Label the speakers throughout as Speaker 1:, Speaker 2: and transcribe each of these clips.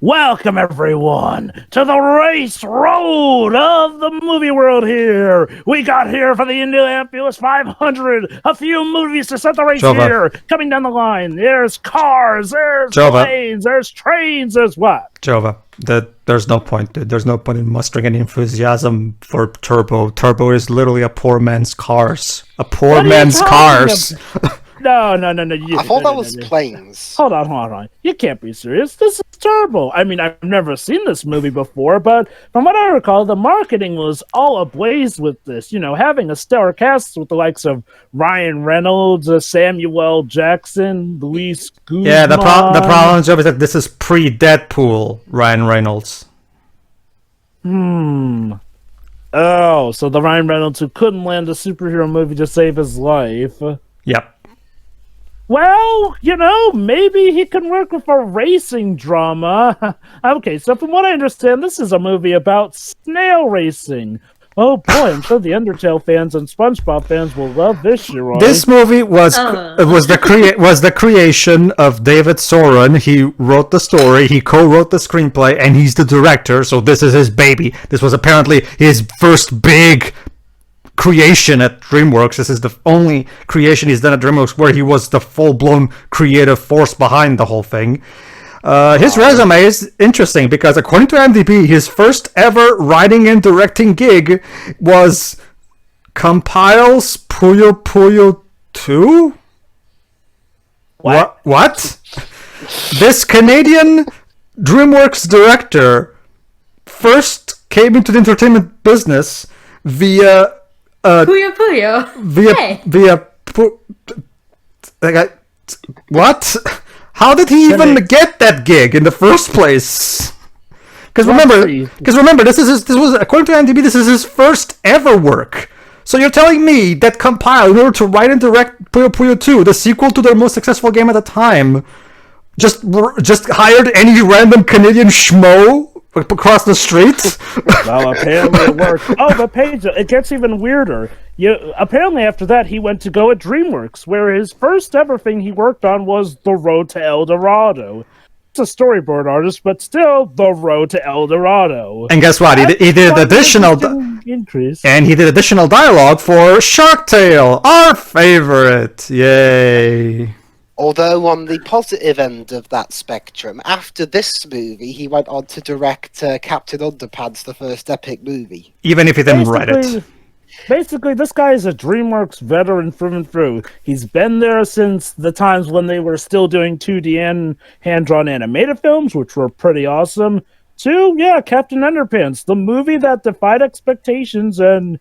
Speaker 1: Welcome, everyone, to the race road of the movie world here. We got here for the Indianapolis 500. A few movies to set the race here. Coming down the line, there's cars, there's planes, there's trains, there's what?
Speaker 2: Jova, there's no point, dude. There's no point in mustering any enthusiasm for Turbo. Turbo is literally a poor man's cars. A poor man's cars.
Speaker 1: No.
Speaker 3: I thought that was planes.
Speaker 1: Hold on. You can't be serious. This is Turbo. I mean, I've never seen this movie before, but from what I recall, the marketing was all ablaze with this. You know, having a stellar cast with the likes of Ryan Reynolds, Samuel Jackson, Luis Guzman.
Speaker 2: Yeah, the problem is that this is pre-Deadpool, Ryan Reynolds.
Speaker 1: Oh, so the Ryan Reynolds who couldn't land a superhero movie to save his life.
Speaker 2: Yep.
Speaker 1: Well, you know, maybe he can work with a racing drama. Okay, so from what I understand, this is a movie about snail racing. Oh boy, I'm sure the Undertale fans and SpongeBob fans will love this, Shiroi.
Speaker 2: This movie was the creation of David Soren. He wrote the story, he co-wrote the screenplay, and he's the director, so this is his baby. This was apparently his first big creation at DreamWorks. This is the only creation he's done at DreamWorks where he was the full-blown creative force behind the whole thing. His resume is interesting because according to IMDb, his first ever writing and directing gig was Compile's Puyo Puyo 2? What? This Canadian DreamWorks director first came into the entertainment business via
Speaker 4: Puyo Puyo.
Speaker 2: What? How did he even get that gig in the first place? Because remember, this was according to IMDb, this is his first ever work. So you're telling me that Compile, in order to write and direct Puyo Puyo 2, the sequel to their most successful game at the time, just hired any random Canadian schmo across the street?
Speaker 1: Well, apparently it worked. Oh, but Paige, it gets even weirder. Apparently after that, he went to go at DreamWorks, where his first ever thing he worked on was The Road to El Dorado. It's a storyboard artist, but still, The Road to El Dorado.
Speaker 2: And guess what? He did additional
Speaker 1: increase.
Speaker 2: And he did additional dialogue for Shark Tale, our favorite. Yay!
Speaker 3: Although on the positive end of that spectrum, after this movie, he went on to direct Captain Underpants, the first epic movie.
Speaker 2: Even if he didn't write it.
Speaker 1: Basically, this guy is a DreamWorks veteran through and through. He's been there since the times when they were still doing 2D and hand-drawn animated films, which were pretty awesome. Captain Underpants, the movie that defied expectations and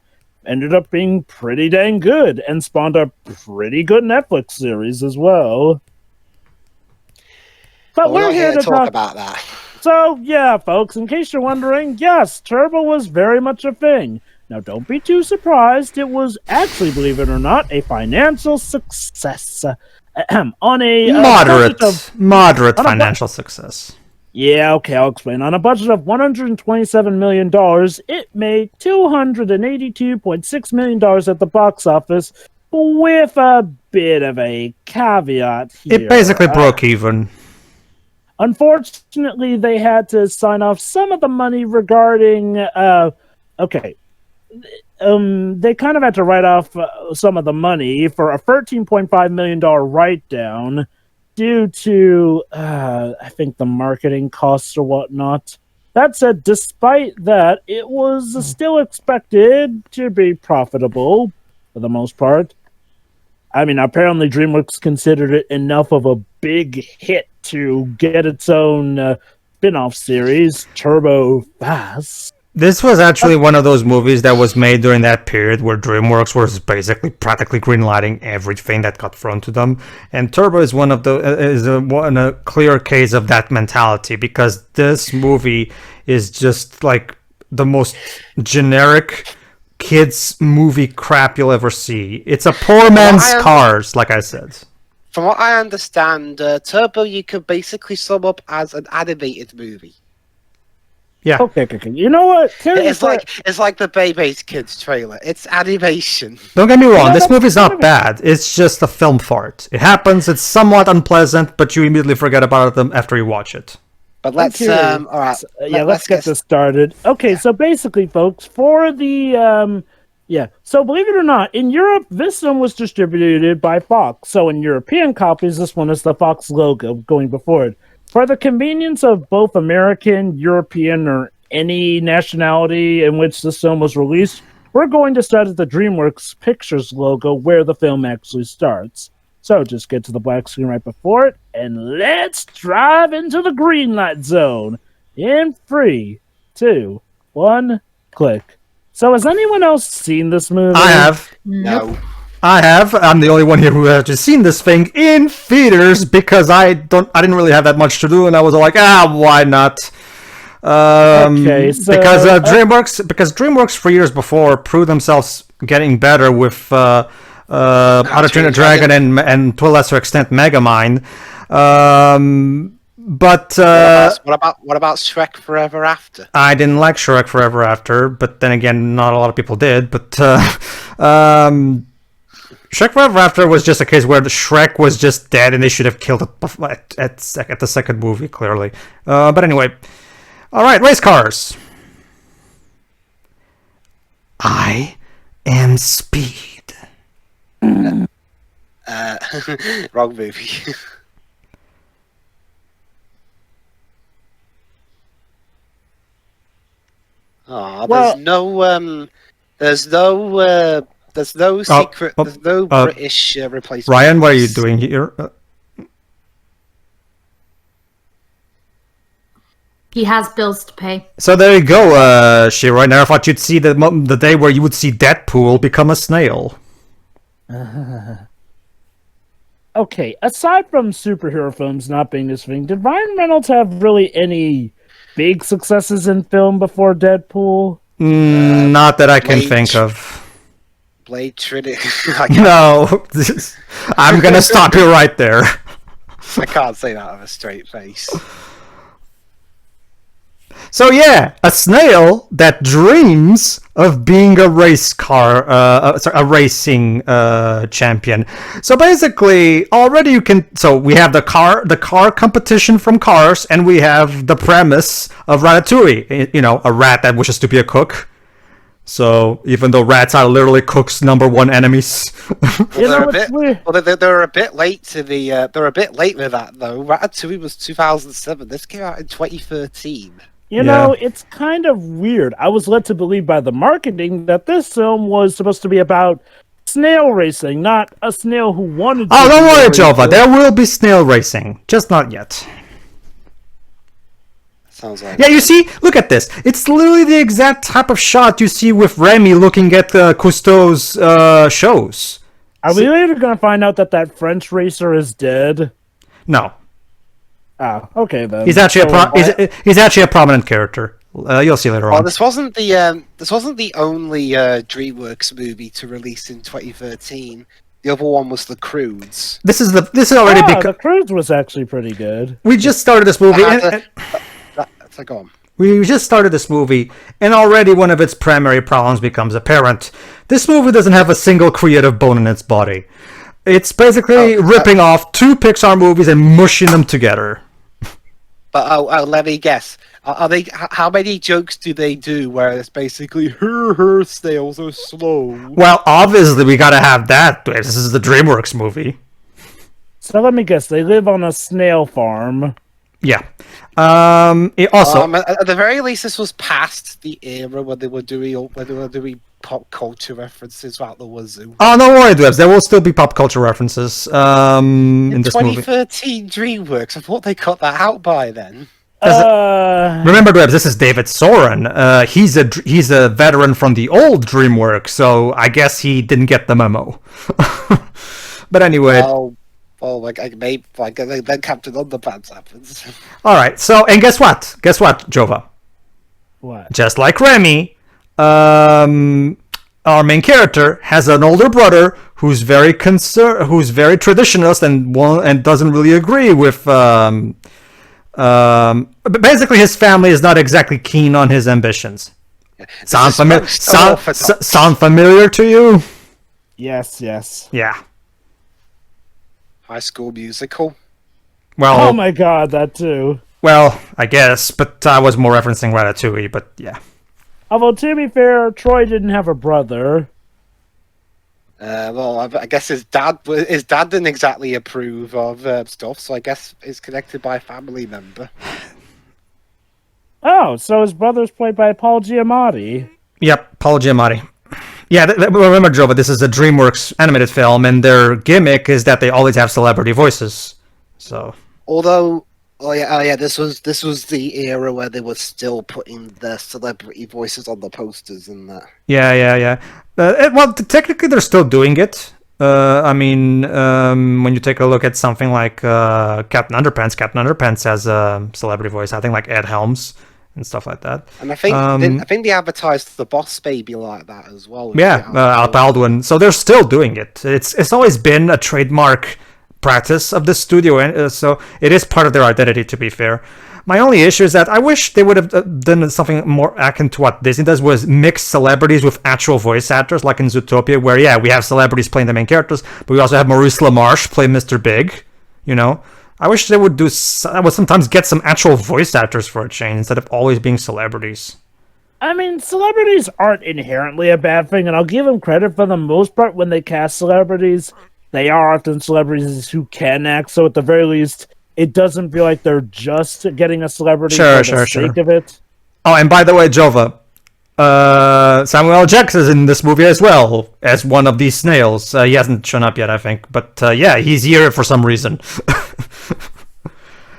Speaker 1: ended up being pretty dang good and spawned a pretty good Netflix series as well. But we're here to talk
Speaker 3: about that.
Speaker 1: So, yeah, folks, in case you're wondering, yes, Turbo was very much a thing. Now, don't be too surprised. It was actually, believe it or not, a financial success. On a
Speaker 2: moderate financial success.
Speaker 1: Yeah, okay, I'll explain. On a budget of $127 million, it made $282.6 million at the box office, with a bit of a caveat here.
Speaker 2: It basically broke even.
Speaker 1: Unfortunately, they had to sign off some of the money regarding... they kind of had to write off some of the money for a $13.5 million write-down due to, I think, the marketing costs or whatnot. That said, despite that, it was still expected to be profitable for the most part. I mean, apparently DreamWorks considered it enough of a big hit to get its own spin-off series, Turbo Fast.
Speaker 2: This was actually one of those movies that was made during that period where DreamWorks was basically practically greenlighting everything that got thrown to them, and Turbo is a clear case of that mentality, because this movie is just like the most generic kids movie crap you'll ever see. It's a poor man's Cars, like I said.
Speaker 3: From what I understand, Turbo you could basically sum up as an animated movie.
Speaker 2: Yeah.
Speaker 1: Okay. You know what?
Speaker 3: It's like the Baby's Kids trailer. It's animation.
Speaker 2: Don't get me wrong, this movie's not bad. It's just a film fart. It happens, it's somewhat unpleasant, but you immediately forget about them after you watch it.
Speaker 3: But let's
Speaker 1: Okay.
Speaker 3: all right.
Speaker 1: Let's get this started. Okay, so basically, folks, for the so believe it or not, in Europe, this one was distributed by Fox. So in European copies, this one is the Fox logo going before it. For the convenience of both American, European, or any nationality in which this film was released, we're going to start at the DreamWorks Pictures logo where the film actually starts. So just get to the black screen right before it, and let's drive into the green light zone. In 3, 2, 1, click. So has anyone else seen this movie?
Speaker 2: I have.
Speaker 3: No.
Speaker 2: I have. I'm the only one here who has just seen this thing in theaters because I didn't really have that much to do, and I was like, why not?
Speaker 1: Okay, so,
Speaker 2: because DreamWorks 3 years before proved themselves getting better with How to Train a Dragon and to a lesser extent Megamind. But
Speaker 3: what about Shrek Forever After?
Speaker 2: I didn't like Shrek Forever After, but then again, not a lot of people did. But Shrek Forever After was just a case where the Shrek was just dead, and they should have killed it at the second movie, clearly. But anyway, all right, race cars. I am Speed.
Speaker 3: Wrong movie. There's no secret. There's no British replacement.
Speaker 2: Ryan, what are you doing here?
Speaker 4: He has bills to pay.
Speaker 2: So there you go, Shira. I never thought you'd see the day where you would see Deadpool become a snail.
Speaker 1: Okay, aside from superhero films not being this thing, did Ryan Reynolds have really any big successes in film before Deadpool?
Speaker 2: Not that I can think of.
Speaker 3: Blade Trinity.
Speaker 2: No, I'm gonna stop you right there.
Speaker 3: I can't say that with a straight face.
Speaker 2: So yeah, a snail that dreams of being a race car, a racing champion. So basically, already you can. So we have the car competition from Cars, and we have the premise of Ratatouille. You know, a rat that wishes to be a cook. So even though rats are literally cooks' #1 enemies,
Speaker 3: they're a bit late to the. They're a bit late with that though. Ratatouille was 2007. This came out in 2013.
Speaker 1: You know, it's kind of weird. I was led to believe by the marketing that this film was supposed to be about snail racing, not a snail who wanted to.
Speaker 2: Oh, don't worry, Jova. There will be snail racing, just not yet.
Speaker 3: Sounds like.
Speaker 2: Yeah, you see, look at this. It's literally the exact type of shot you see with Remy looking at Cousteau's shows.
Speaker 1: Are we later going to find out that French racer is dead?
Speaker 2: No.
Speaker 1: Ah, okay then.
Speaker 2: He's actually he's actually a prominent character. You'll see later on.
Speaker 3: This wasn't the only DreamWorks movie to release in 2013. The other one was The Croods.
Speaker 2: This is already
Speaker 1: The Croods was actually pretty good.
Speaker 2: We just started this movie.
Speaker 3: Go on.
Speaker 2: We just started this movie, and already one of its primary problems becomes apparent. This movie doesn't have a single creative bone in its body. It's basically ripping off 2 Pixar movies and mushing them together.
Speaker 3: But let me guess. Are they? How many jokes do they do where it's basically her snails are slow?
Speaker 2: Well, obviously we gotta have that. This is the DreamWorks movie.
Speaker 1: So let me guess. They live on a snail farm.
Speaker 2: Yeah. It also,
Speaker 3: at the very least, this was past the era when they were doing pop culture references out the wazoo.
Speaker 2: Oh, no worry, Dwebs. There will still be pop culture references in this movie.
Speaker 3: 2013 DreamWorks. I thought they cut that out by then.
Speaker 2: Remember, Dwebs, this is David Soren. He's a veteran from the old DreamWorks, so I guess he didn't get the memo. But anyway.
Speaker 3: Then Captain Underpants happens.
Speaker 2: All right. So, and guess what? Guess what, Jova?
Speaker 1: What?
Speaker 2: Just like Remy, our main character has an older brother who's very traditionalist and doesn't really agree with. Basically, his family is not exactly keen on his ambitions. Sound familiar to you?
Speaker 1: Yes.
Speaker 2: Yeah.
Speaker 3: High School Musical.
Speaker 2: Well,
Speaker 1: oh my god, that too.
Speaker 2: Well, I guess, but I was more referencing Ratatouille, but yeah.
Speaker 1: Although, to be fair, Troy didn't have a brother.
Speaker 3: Well, I guess his dad didn't exactly approve of stuff, so I guess he's connected by a family member.
Speaker 1: Oh, so his brother's played by Paul Giamatti.
Speaker 2: Yep, Paul Giamatti. Yeah, remember, Joe, but this is a DreamWorks animated film, and their gimmick is that they always have celebrity voices. So,
Speaker 3: Although, oh yeah, this was the era where they were still putting the celebrity voices on the posters and that.
Speaker 2: yeah. Well, technically, they're still doing it. I mean, when you take a look at something like Captain Underpants has a celebrity voice. I think like Ed Helms and stuff like that.
Speaker 3: And I think they advertised the Boss Baby like that as well.
Speaker 2: Yeah, Al Baldwin. So they're still doing it. It's always been a trademark practice of the studio, and so it is part of their identity, to be fair. My only issue is that I wish they would have done something more akin to what Disney does, was mix celebrities with actual voice actors, like in Zootopia, where, yeah, we have celebrities playing the main characters, but we also have Maurice LaMarche play Mr. Big, you know? I wish they would sometimes get some actual voice actors for a change, instead of always being celebrities.
Speaker 1: I mean, celebrities aren't inherently a bad thing, and I'll give them credit for the most part when they cast celebrities. They are often celebrities who can act, so at the very least, it doesn't feel like they're just getting a celebrity for the sake of it.
Speaker 2: Oh, and by the way, Jova, Samuel L. Jackson is in this movie as well, as one of these snails. He hasn't shown up yet, I think, but yeah, he's here for some reason.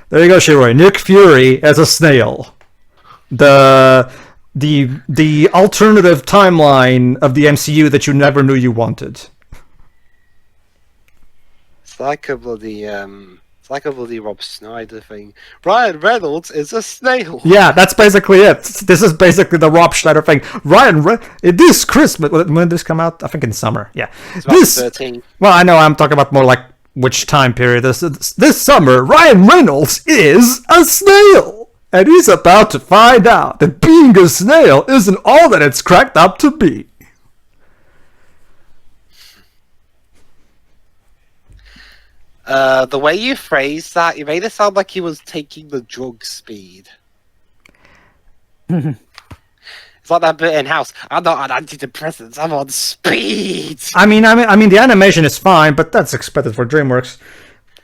Speaker 2: There you go, Shiroi. Nick Fury as a snail. The alternative timeline of the MCU that you never knew you wanted.
Speaker 3: It's like a bloody Rob Schneider thing. Ryan Reynolds is a snail.
Speaker 2: Yeah, that's basically it. This is basically the Rob Schneider thing. This Christmas, when did this come out? I think in summer. Yeah,
Speaker 3: It's about 13.
Speaker 2: Well, I know. I'm talking about more like which time period. This summer, Ryan Reynolds is a snail, and he's about to find out that being a snail isn't all that it's cracked up to be.
Speaker 3: The way you phrased that, you made it sound like he was taking the drug speed. It's like that bit in House. I'm not on antidepressants. I'm on speed.
Speaker 2: I mean, the animation is fine, but that's expected for DreamWorks.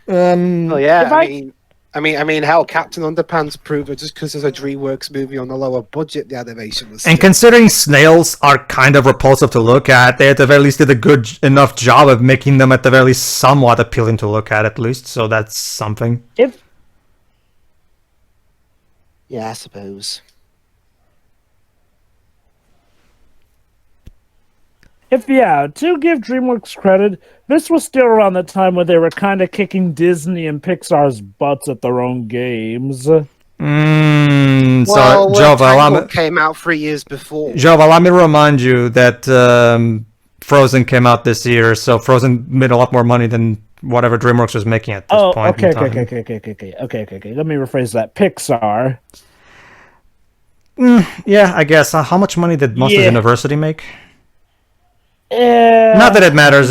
Speaker 3: Oh yeah, I mean, hell, Captain Underpants proved it. Just because there's a DreamWorks movie on a lower budget, the animation was.
Speaker 2: And considering snails are kind of repulsive to look at, they at the very least did a good enough job of making them at the very least somewhat appealing to look at least. So that's something.
Speaker 3: Yeah, I suppose.
Speaker 1: To give DreamWorks credit, this was still around the time where they were kind of kicking Disney and Pixar's butts at their own games.
Speaker 3: Well,
Speaker 2: Jova,
Speaker 3: came out 3 years before.
Speaker 2: Jova, let me remind you that Frozen came out this year, so Frozen made a lot more money than whatever DreamWorks was making at this point.
Speaker 1: Okay. Let me rephrase that. Pixar.
Speaker 2: Yeah, I guess. How much money did Monsters University make?
Speaker 1: Yeah.
Speaker 2: Not that it matters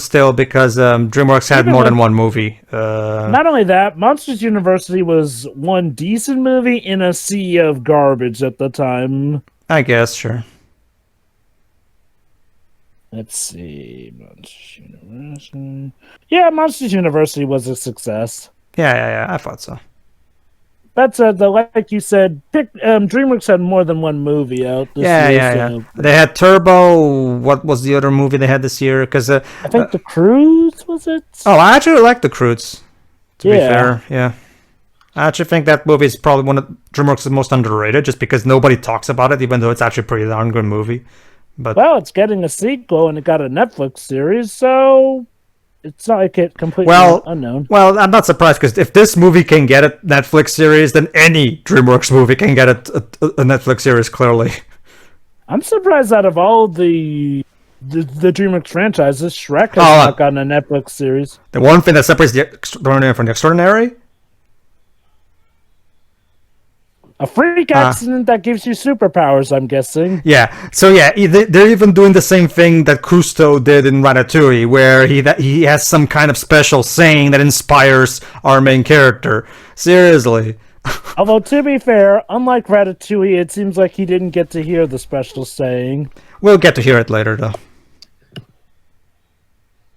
Speaker 2: still, because DreamWorks had more than one movie.
Speaker 1: Not only that, Monsters University was one decent movie in a sea of garbage at the time.
Speaker 2: I guess, sure.
Speaker 1: Let's see. Monsters University. Yeah, Monsters University was a success.
Speaker 2: Yeah, I thought so.
Speaker 1: That's like you said, DreamWorks had more than one movie out this year.
Speaker 2: Yeah. They had Turbo. What was the other movie they had this year? Because
Speaker 1: I think The Cruise, was it?
Speaker 2: Oh, I actually like The Cruise, to be fair. Yeah. I actually think that movie is probably one of DreamWorks' most underrated, just because nobody talks about it, even though it's actually a pretty darn good movie. But
Speaker 1: well, it's getting a sequel, and it got a Netflix series, so it's not like it completely unknown.
Speaker 2: Well, I'm not surprised, because if this movie can get a Netflix series, then any DreamWorks movie can get a Netflix series, clearly.
Speaker 1: I'm surprised out of all the DreamWorks franchises, Shrek has not gotten a Netflix series.
Speaker 2: The one thing that separates the extraordinary from the extraordinary?
Speaker 1: A freak accident that gives you superpowers, I'm guessing.
Speaker 2: Yeah. So yeah, they're even doing the same thing that Cousteau did in Ratatouille, where he has some kind of special saying that inspires our main character. Seriously.
Speaker 1: Although, to be fair, unlike Ratatouille, it seems like he didn't get to hear the special saying.
Speaker 2: We'll get to hear it later, though.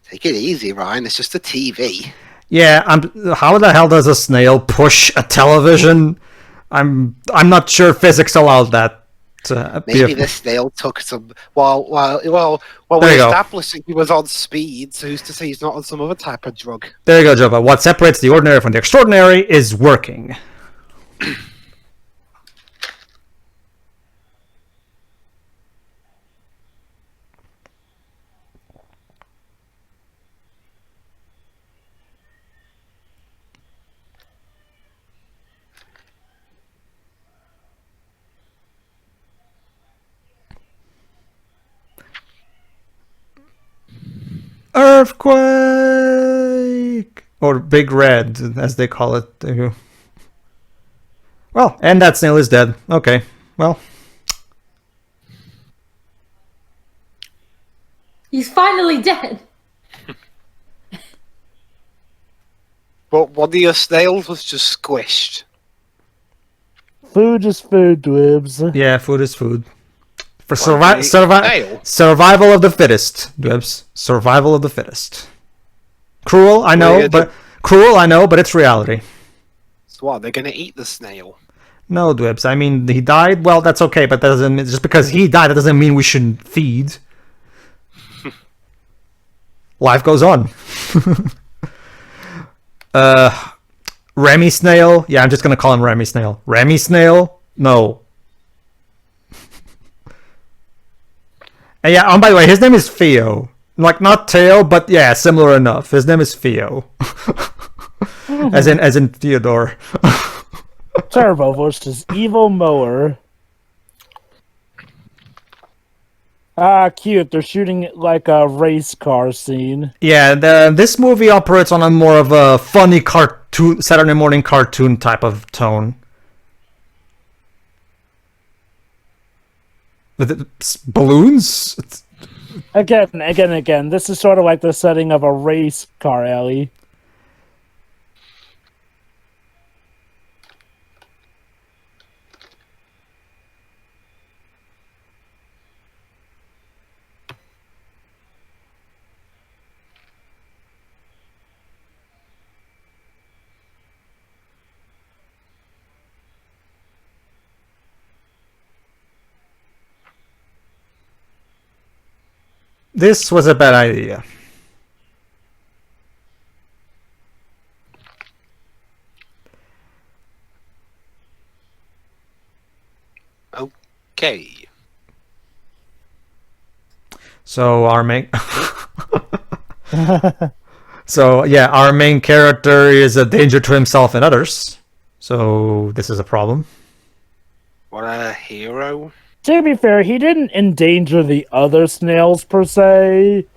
Speaker 3: Take it easy, Ryan. It's just a TV.
Speaker 2: Yeah, how the hell does a snail push a television? I'm not sure physics allowed that.
Speaker 3: Maybe the snail took some. Well,
Speaker 2: There
Speaker 3: we're
Speaker 2: you go.
Speaker 3: establishing he was on speed, so who's to say he's not on some other type of drug?
Speaker 2: There you go, Jova. What separates the ordinary from the extraordinary is working. Earthquake! Or Big Red, as they call it. Well, and that snail is dead. Okay, well.
Speaker 4: He's finally dead.
Speaker 3: But one of your snails was just squished.
Speaker 1: Food is food, Dwibs.
Speaker 2: Yeah, food is food. For
Speaker 3: Snail?
Speaker 2: survival of the fittest, Dwebs. Survival of the fittest. Cruel, I know, but it's reality.
Speaker 3: So what? They're gonna eat the snail.
Speaker 2: No, Dwebs. I mean, he died. Well, that's okay, but that doesn't just because he died, that doesn't mean we shouldn't feed. Life goes on. Remy Snail. Yeah, I'm just gonna call him Remy Snail. Remy Snail. No. And yeah, by the way, his name is Theo. Like, not Theo, but yeah, similar enough. His name is Theo. as in Theodore.
Speaker 1: Turbo versus Evil Mower. Ah, cute. They're shooting it like a race car scene.
Speaker 2: Yeah, this movie operates on a more of a funny cartoon, Saturday morning cartoon type of tone. With balloons?
Speaker 1: Again. This is sort of like the setting of a race car, Ellie.
Speaker 2: This was a bad idea.
Speaker 3: Okay.
Speaker 2: So our main So yeah, our main character is a danger to himself and others. So this is a problem.
Speaker 3: What a hero.
Speaker 1: To be fair, he didn't endanger the other snails per se,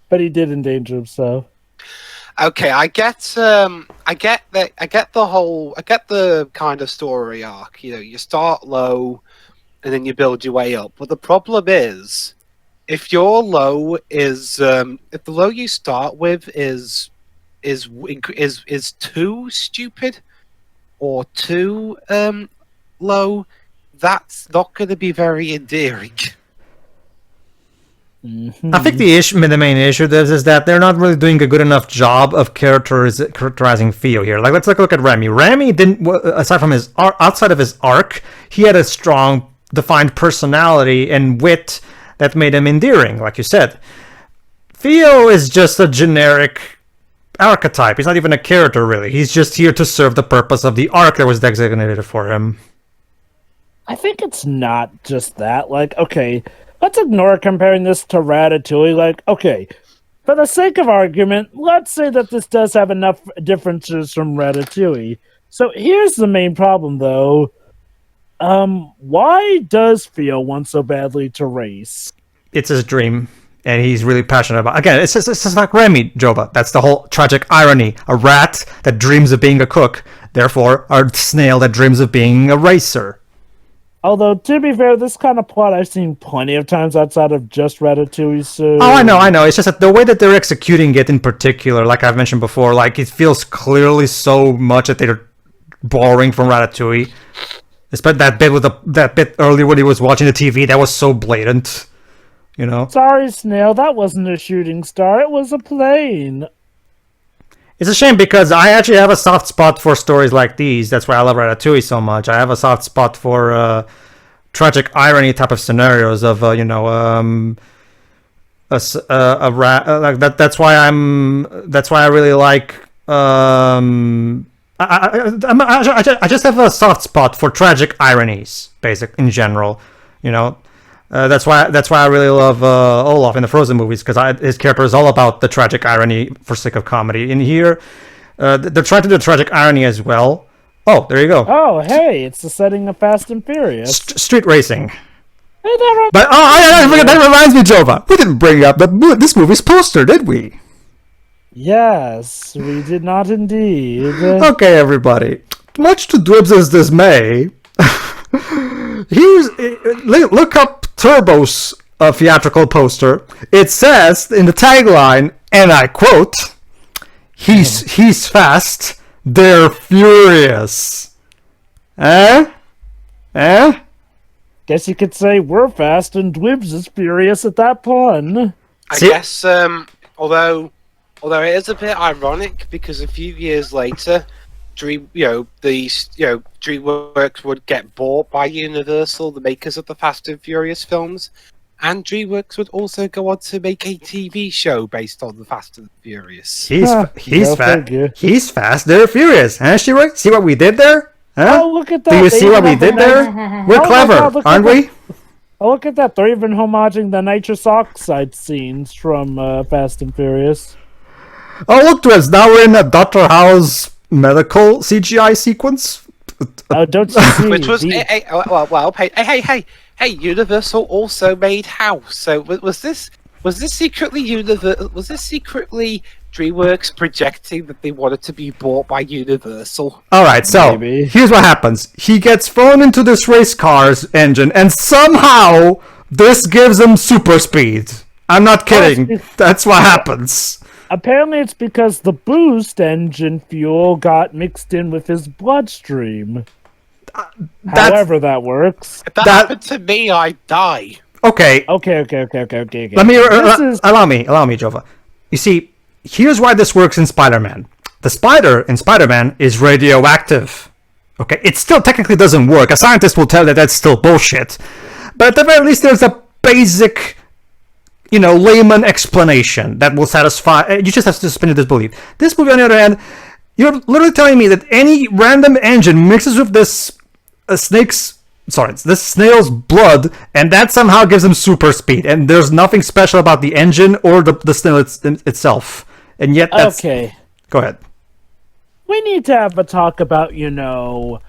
Speaker 1: but he did endanger himself.
Speaker 3: Okay, I get the kind of story arc. You know, you start low, and then you build your way up. But the problem is, if your low is if the low you start with is too stupid or too low, that's not going to be very endearing.
Speaker 2: I think the main issue is that they're not really doing a good enough job of characterizing Theo here. Like, let's look at Remy. Remy didn't, aside from outside of his arc, he had a strong, defined personality and wit that made him endearing, like you said. Theo is just a generic archetype. He's not even a character, really. He's just here to serve the purpose of the arc that was designated for him.
Speaker 1: I think it's not just that. Like, okay, let's ignore comparing this to Ratatouille. Like, okay, for the sake of argument, let's say that this does have enough differences from Ratatouille. So here's the main problem, though. Why does Theo want so badly to race?
Speaker 2: It's his dream, and he's really passionate about. Again, it's just like Remy, Jova. That's the whole tragic irony. A rat that dreams of being a cook, therefore, a snail that dreams of being a racer.
Speaker 1: Although, to be fair, this kind of plot I've seen plenty of times outside of just Ratatouille, so...
Speaker 2: Oh, I know. It's just that the way that they're executing it in particular, like I've mentioned before, like, it feels clearly so much that they're boring from Ratatouille. Especially that bit earlier when he was watching the TV, that was so blatant. You know?
Speaker 1: Sorry, Snail, that wasn't a shooting star. It was a plane.
Speaker 2: It's a shame because I actually have a soft spot for stories like these. That's why I love Ratatouille so much. I have a soft spot for tragic irony type of scenarios of That's why I really like. I just have a soft spot for tragic ironies, in general. You know. That's why I really love Olaf in the Frozen movies, because his character is all about the tragic irony for sake of comedy. In here, they're trying to do tragic irony as well. Oh, there you go.
Speaker 1: Oh, hey, it's the setting of Fast and Furious.
Speaker 2: Street racing.
Speaker 1: Hey, that
Speaker 2: But I forget, that reminds me, Jova. We didn't bring up this movie's poster, did we?
Speaker 1: Yes, we did not indeed.
Speaker 2: Okay, everybody. Much to Dwibs' dismay, look up Turbo's theatrical poster. It says in the tagline, and I quote, "He's fast, they're furious." Eh?
Speaker 1: Guess you could say we're fast and Dwibs is furious at that pun.
Speaker 3: I guess, although it is a bit ironic because a few years later, DreamWorks would get bought by Universal, the makers of the Fast and Furious films, and DreamWorks would also go on to make a TV show based on the Fast and Furious.
Speaker 2: He's fast, they're furious. Huh, Shira? See what we did there? Huh?
Speaker 1: Oh, look at that.
Speaker 2: Do you see what we did there? We're clever, aren't we?
Speaker 1: Oh, look at that. They're even homaging the nitrous oxide scenes from Fast and Furious.
Speaker 2: Oh, look to us. Now we're in a Dr. House medical CGI sequence.
Speaker 1: Oh, don't you see?
Speaker 3: Which was hey, Universal also made House. So was this secretly DreamWorks projecting that they wanted to be bought by Universal?
Speaker 2: All right, so
Speaker 1: Maybe.
Speaker 2: Here's what happens. He gets thrown into this race car's engine, and somehow this gives him super speed. I'm not kidding. That's what happens.
Speaker 1: Apparently it's because the boost engine fuel got mixed in with his bloodstream. However that works.
Speaker 3: If that happened to me, I'd die.
Speaker 2: Okay.
Speaker 1: Okay.
Speaker 2: Let me allow me, Jova. You see, here's why this works in Spider-Man. The spider in Spider-Man is radioactive. Okay, it still technically doesn't work. A scientist will tell you that that's still bullshit. But at the very least, there's a basic, layman explanation that will satisfy. You just have to suspend your disbelief. This movie, on the other hand, you're literally telling me that any random engine mixes with this snail's blood, and that somehow gives him super speed. And there's nothing special about the engine or the snail itself. And yet, that's
Speaker 1: okay.
Speaker 2: Go ahead.
Speaker 1: We need to have a talk about, the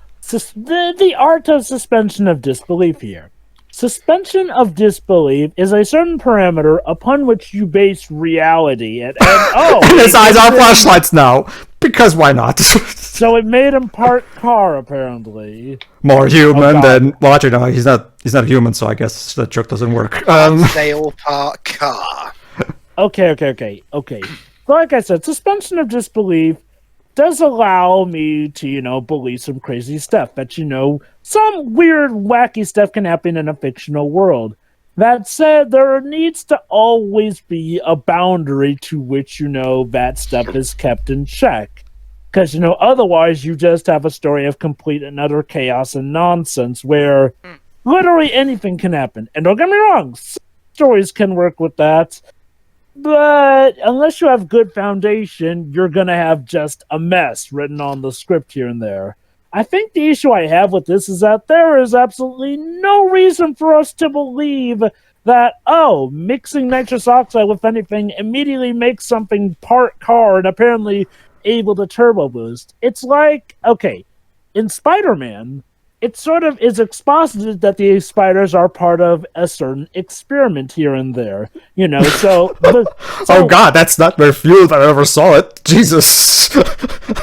Speaker 1: art of suspension of disbelief here. Suspension of disbelief is a certain parameter upon which you base reality. And
Speaker 2: his eyes are flashlights now, because why not?
Speaker 1: So it made him part car, apparently.
Speaker 2: More human than... Well, actually, no, he's not human, so I guess that joke doesn't work.
Speaker 3: Snail part car.
Speaker 1: Okay. So like I said, suspension of disbelief does allow me to, believe some crazy stuff. That, some weird, wacky stuff can happen in a fictional world. That said, there needs to always be a boundary to which, that stuff is kept in check. Because, otherwise you just have a story of complete and utter chaos and nonsense where literally anything can happen. And don't get me wrong, stories can work with that. But unless you have good foundation, you're going to have just a mess written on the script here and there. I think the issue I have with this is that there is absolutely no reason for us to believe that, mixing nitrous oxide with anything immediately makes something part car and apparently able to turbo boost. It's like, in Spider-Man, it sort of is exposited that the spiders are part of a certain experiment here and there. So
Speaker 2: oh god, that's not very few if I ever saw it. Jesus.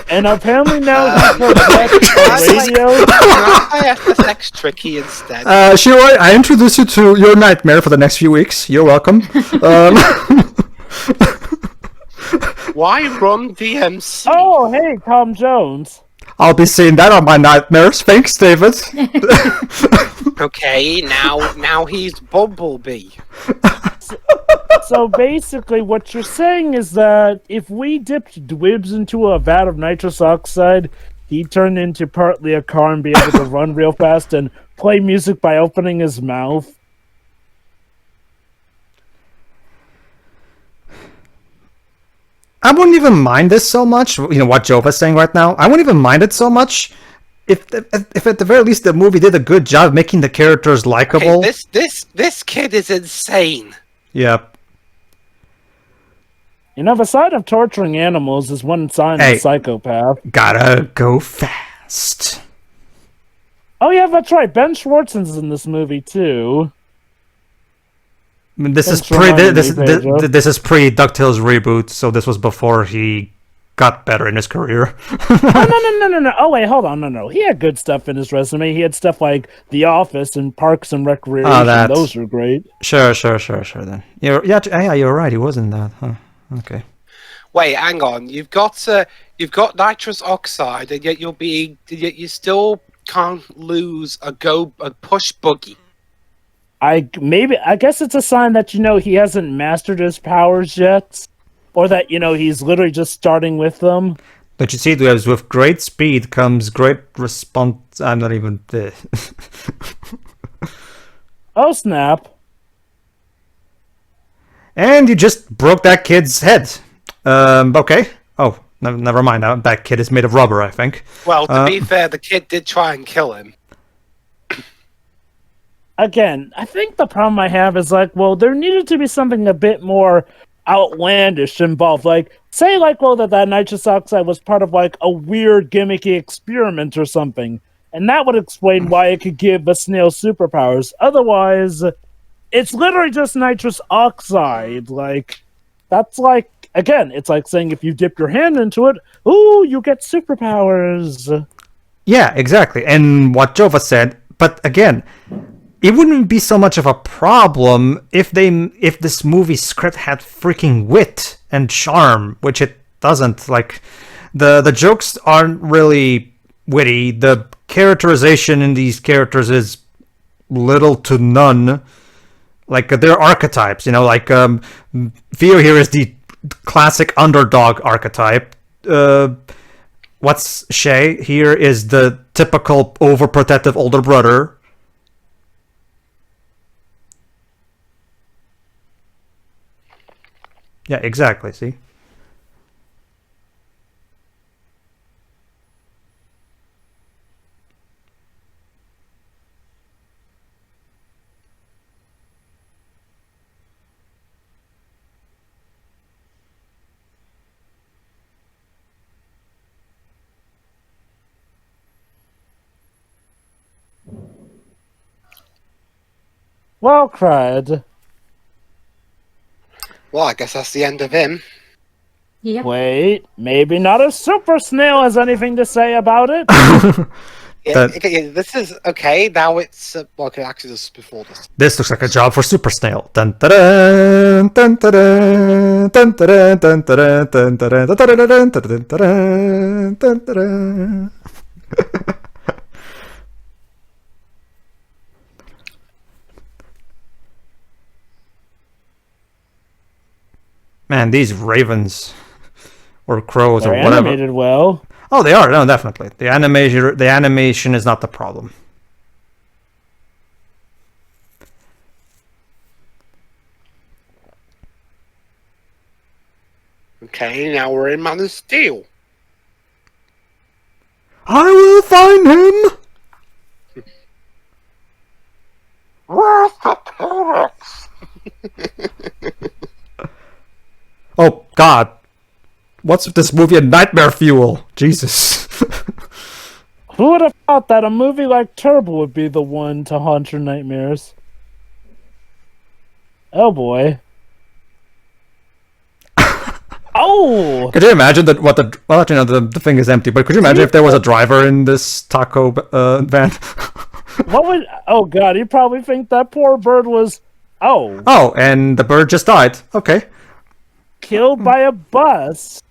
Speaker 1: And apparently now he's radio.
Speaker 3: I have this next tricky instead.
Speaker 2: Shiroi, I introduce you to your nightmare for the next few weeks. You're welcome.
Speaker 3: Why run DMC?
Speaker 1: Oh, hey, Tom Jones.
Speaker 2: I'll be seeing that on my nightmares. Thanks, David.
Speaker 3: Okay, now he's Bumblebee.
Speaker 1: So basically, what you're saying is that if we dipped Dwibs into a vat of nitrous oxide, he'd turn into partly a car and be able to run real fast and play music by opening his mouth.
Speaker 2: I wouldn't even mind this so much. You know what Jova's saying right now? I wouldn't even mind it so much if at the very least the movie did a good job making the characters likable.
Speaker 3: Okay, this kid is insane.
Speaker 2: Yep.
Speaker 1: You know, the side of torturing animals is one sign of a psychopath.
Speaker 2: Gotta go fast.
Speaker 1: Oh yeah, that's right. Ben Schwartzen's in this movie too.
Speaker 2: I mean, this is
Speaker 1: Thanks for reminding me, Pedro.
Speaker 2: this is pre DuckTales reboot, so this was before he got better in his career.
Speaker 1: Oh no! Oh wait, hold on, no. He had good stuff in his resume. He had stuff like The Office and Parks and Recreation.
Speaker 2: that.
Speaker 1: Those are great.
Speaker 2: Sure. Then you're right. He was in that. Huh? Okay.
Speaker 3: Wait, hang on. You've got nitrous oxide, and yet you still can't lose a push buggy.
Speaker 1: I guess it's a sign that he hasn't mastered his powers yet, or that he's literally just starting with them.
Speaker 2: Don't you see, with great speed comes great response. I'm not even.
Speaker 1: Oh snap!
Speaker 2: And you just broke that kid's head. Okay. Oh, never mind. That kid is made of rubber, I think.
Speaker 3: Well, to be fair, the kid did try and kill him.
Speaker 1: Again, I think the problem I have is there needed to be something a bit more outlandish involved. That nitrous oxide was part of a weird gimmicky experiment or something. And that would explain why it could give a snail superpowers. Otherwise, it's literally just nitrous oxide. It's like saying if you dip your hand into it, ooh, you get superpowers.
Speaker 2: Yeah, exactly. And what Jova said, but again, it wouldn't be so much of a problem if this movie script had freaking wit and charm, which it doesn't. The jokes aren't really witty. The characterization in these characters is little to none. They're archetypes, Theo here is the classic underdog archetype. What's Shay here is the typical overprotective older brother. Yeah, exactly, see?
Speaker 1: Well cried.
Speaker 3: Well, I guess that's the end of him.
Speaker 4: Yep.
Speaker 1: Wait, maybe not a super snail has anything to say about it.
Speaker 3: This is okay. Now it's okay. Actually, this is before this.
Speaker 2: This looks like a job for Super Snail. Dun, da-dun, dun, da-dun, dun, da-dun, dun, da-dun, dun, da-dun, da-dun, dun, da-dun, dun, da-dun. Man, these ravens or crows
Speaker 1: They're
Speaker 2: or whatever.
Speaker 1: animated well.
Speaker 2: Oh, they are. No, definitely. The animation is not the problem.
Speaker 3: Okay, now we're in Man of Steel.
Speaker 2: I will find him.
Speaker 3: Where's the T-Rex?
Speaker 2: Oh God, what's with this movie and nightmare fuel? Jesus.
Speaker 1: Who would have thought that a movie like Turbo would be the one to haunt your nightmares? Oh boy. Oh!
Speaker 2: Could you imagine that? The thing is empty. But could you imagine if there was a driver in this taco van?
Speaker 1: What would? Oh God, you probably think that poor bird was. Oh.
Speaker 2: Oh, and the bird just died. Okay.
Speaker 1: Killed by a bus.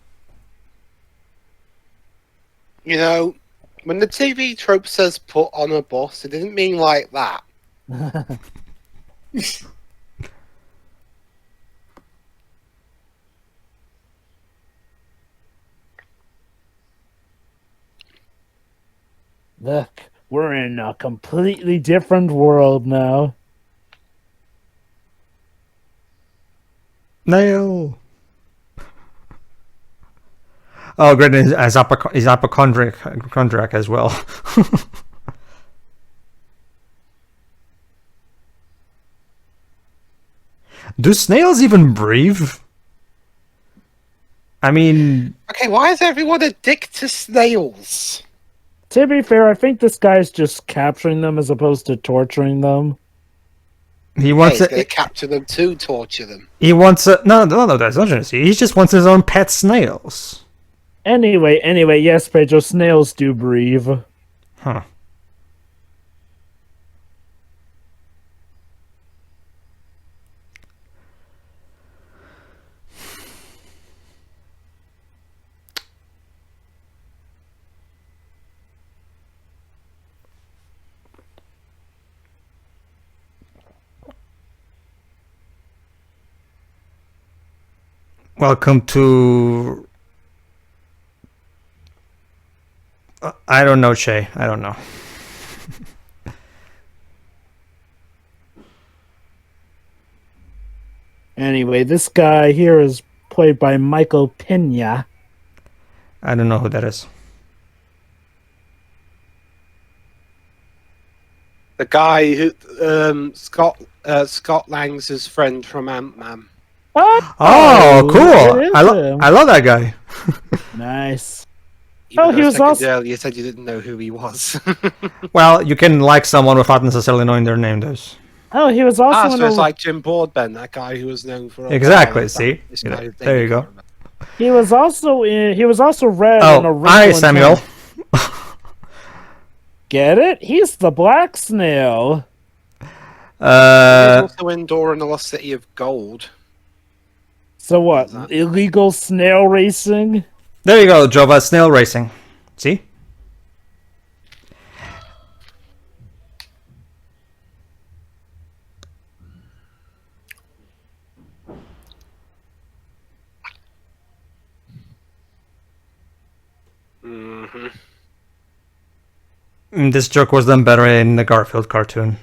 Speaker 3: You know, When the TV trope says put on a bus, it didn't mean like that.
Speaker 1: Look, we're in a completely different world now.
Speaker 2: Nail. Oh, great! He's hypochondriac as well. Do snails even breathe? I mean,
Speaker 3: Okay, why is everyone a dick to snails?
Speaker 1: To be fair, I think this guy's just capturing them as opposed to torturing them.
Speaker 2: he wants
Speaker 3: He's going to
Speaker 2: it.
Speaker 3: capture them to torture them.
Speaker 2: He wants a no. That's not gonna see. He just wants his own pet snails.
Speaker 1: Anyway, yes, Pedro, snails do breathe.
Speaker 2: Huh. Welcome to... I don't know, Shay. I don't know.
Speaker 1: Anyway, this guy here is played by Michael Pena.
Speaker 2: I don't know who that is.
Speaker 3: The guy who Scott Lang's his friend from Ant-Man.
Speaker 2: Oh,
Speaker 1: it
Speaker 2: cool!
Speaker 1: is him.
Speaker 2: I love that guy.
Speaker 1: Nice.
Speaker 3: Even
Speaker 1: Oh,
Speaker 3: though
Speaker 1: he
Speaker 3: a
Speaker 1: was
Speaker 3: second
Speaker 1: also-
Speaker 3: earlier you said you didn't know who he was.
Speaker 2: Well, you can like someone without necessarily knowing their name, though.
Speaker 1: Oh, he was also in
Speaker 3: so it's
Speaker 1: a,
Speaker 3: like Jim Broadbent, that guy who was known for a
Speaker 2: Exactly,
Speaker 3: while.
Speaker 2: see?
Speaker 3: This
Speaker 2: You know,
Speaker 3: guy who
Speaker 2: there you go.
Speaker 1: he was also red in a
Speaker 2: Oh,
Speaker 1: Wrinkle
Speaker 2: hi,
Speaker 1: in
Speaker 2: Samuel.
Speaker 1: Time. Get it? He's the black snail.
Speaker 3: He's
Speaker 2: Uh,
Speaker 3: also in Dora and the Lost City of Gold.
Speaker 1: So what? Illegal snail racing?
Speaker 2: there you go, Jova. Snail racing. See?
Speaker 3: Mm-hmm.
Speaker 2: This joke was done better in the Garfield cartoon.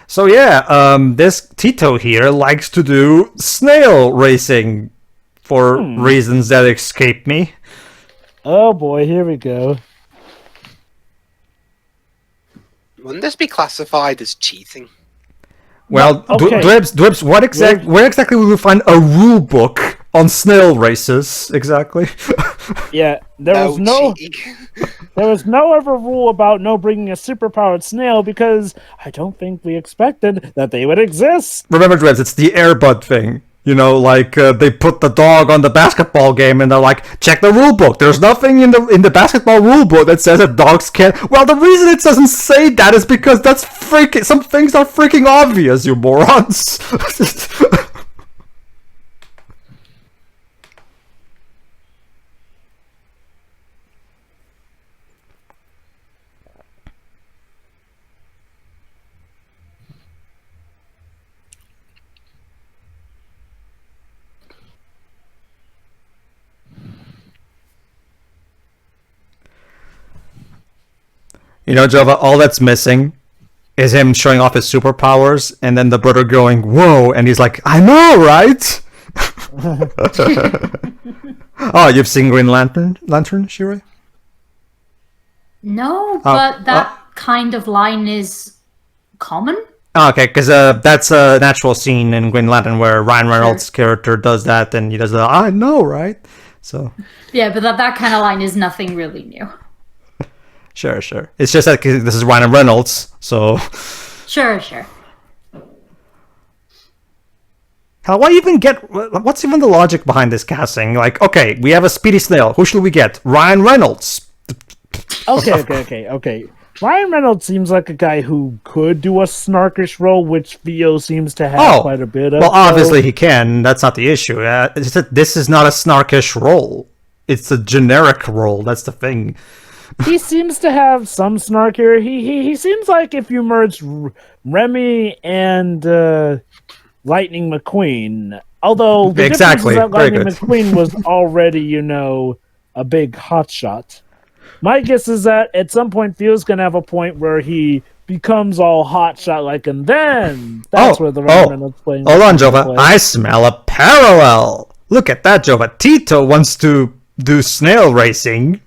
Speaker 2: So yeah, this Tito here likes to do snail racing for reasons that escape me.
Speaker 1: Oh boy, here we go.
Speaker 3: Wouldn't this be classified as cheating?
Speaker 2: Well,
Speaker 1: okay.
Speaker 2: Dwibs, where exactly will you find a rule book on snail races? Exactly.
Speaker 1: Yeah, there was
Speaker 3: cheating.
Speaker 1: there was no ever rule about no bringing a superpowered snail because I don't think we expected that they would exist.
Speaker 2: Remember, Dwibs, it's the Airbud thing. You know, like they put the dog on the basketball game, and they're like, "Check the rule book. There's nothing in the basketball rule book that says that dogs can't." Well, the reason it doesn't say that is because that's freaking. Some things are freaking obvious, you morons. You know, Jova, all that's missing is him showing off his superpowers, and then the brother going, "Whoa," and he's like, "I know, right?" Oh, you've seen Green Lantern, Shiroi?
Speaker 4: No, but that kind of line is common.
Speaker 2: Oh, okay, because that's a natural scene in Green Lantern where Ryan Reynolds' character does that, and he does the "I know, right?" So
Speaker 4: Yeah, but that kind of line is nothing really new.
Speaker 2: sure. It's just that this is Ryan Reynolds, so
Speaker 4: Sure.
Speaker 2: how? Why even get? What's even the logic behind this casting? Like, okay, we have a speedy snail. Who should we get? Ryan Reynolds.
Speaker 1: Okay. Ryan Reynolds seems like a guy who could do a snarkish role, which Theo seems to have quite a bit of.
Speaker 2: Well, obviously he can. That's not the issue. It's that this is not a snarkish role. It's a generic role. That's the thing.
Speaker 1: He seems to have some snark here. He seems like if you merge Remy and Lightning McQueen, although the difference is that Lightning McQueen was already, a big hotshot. My guess is that at some point Theo's gonna have a point where he becomes all hotshot, and then that's where the Ryan Reynolds playing.
Speaker 2: Hold on, Jova. I smell a parallel. Look at that, Jova. Tito wants to do snail racing.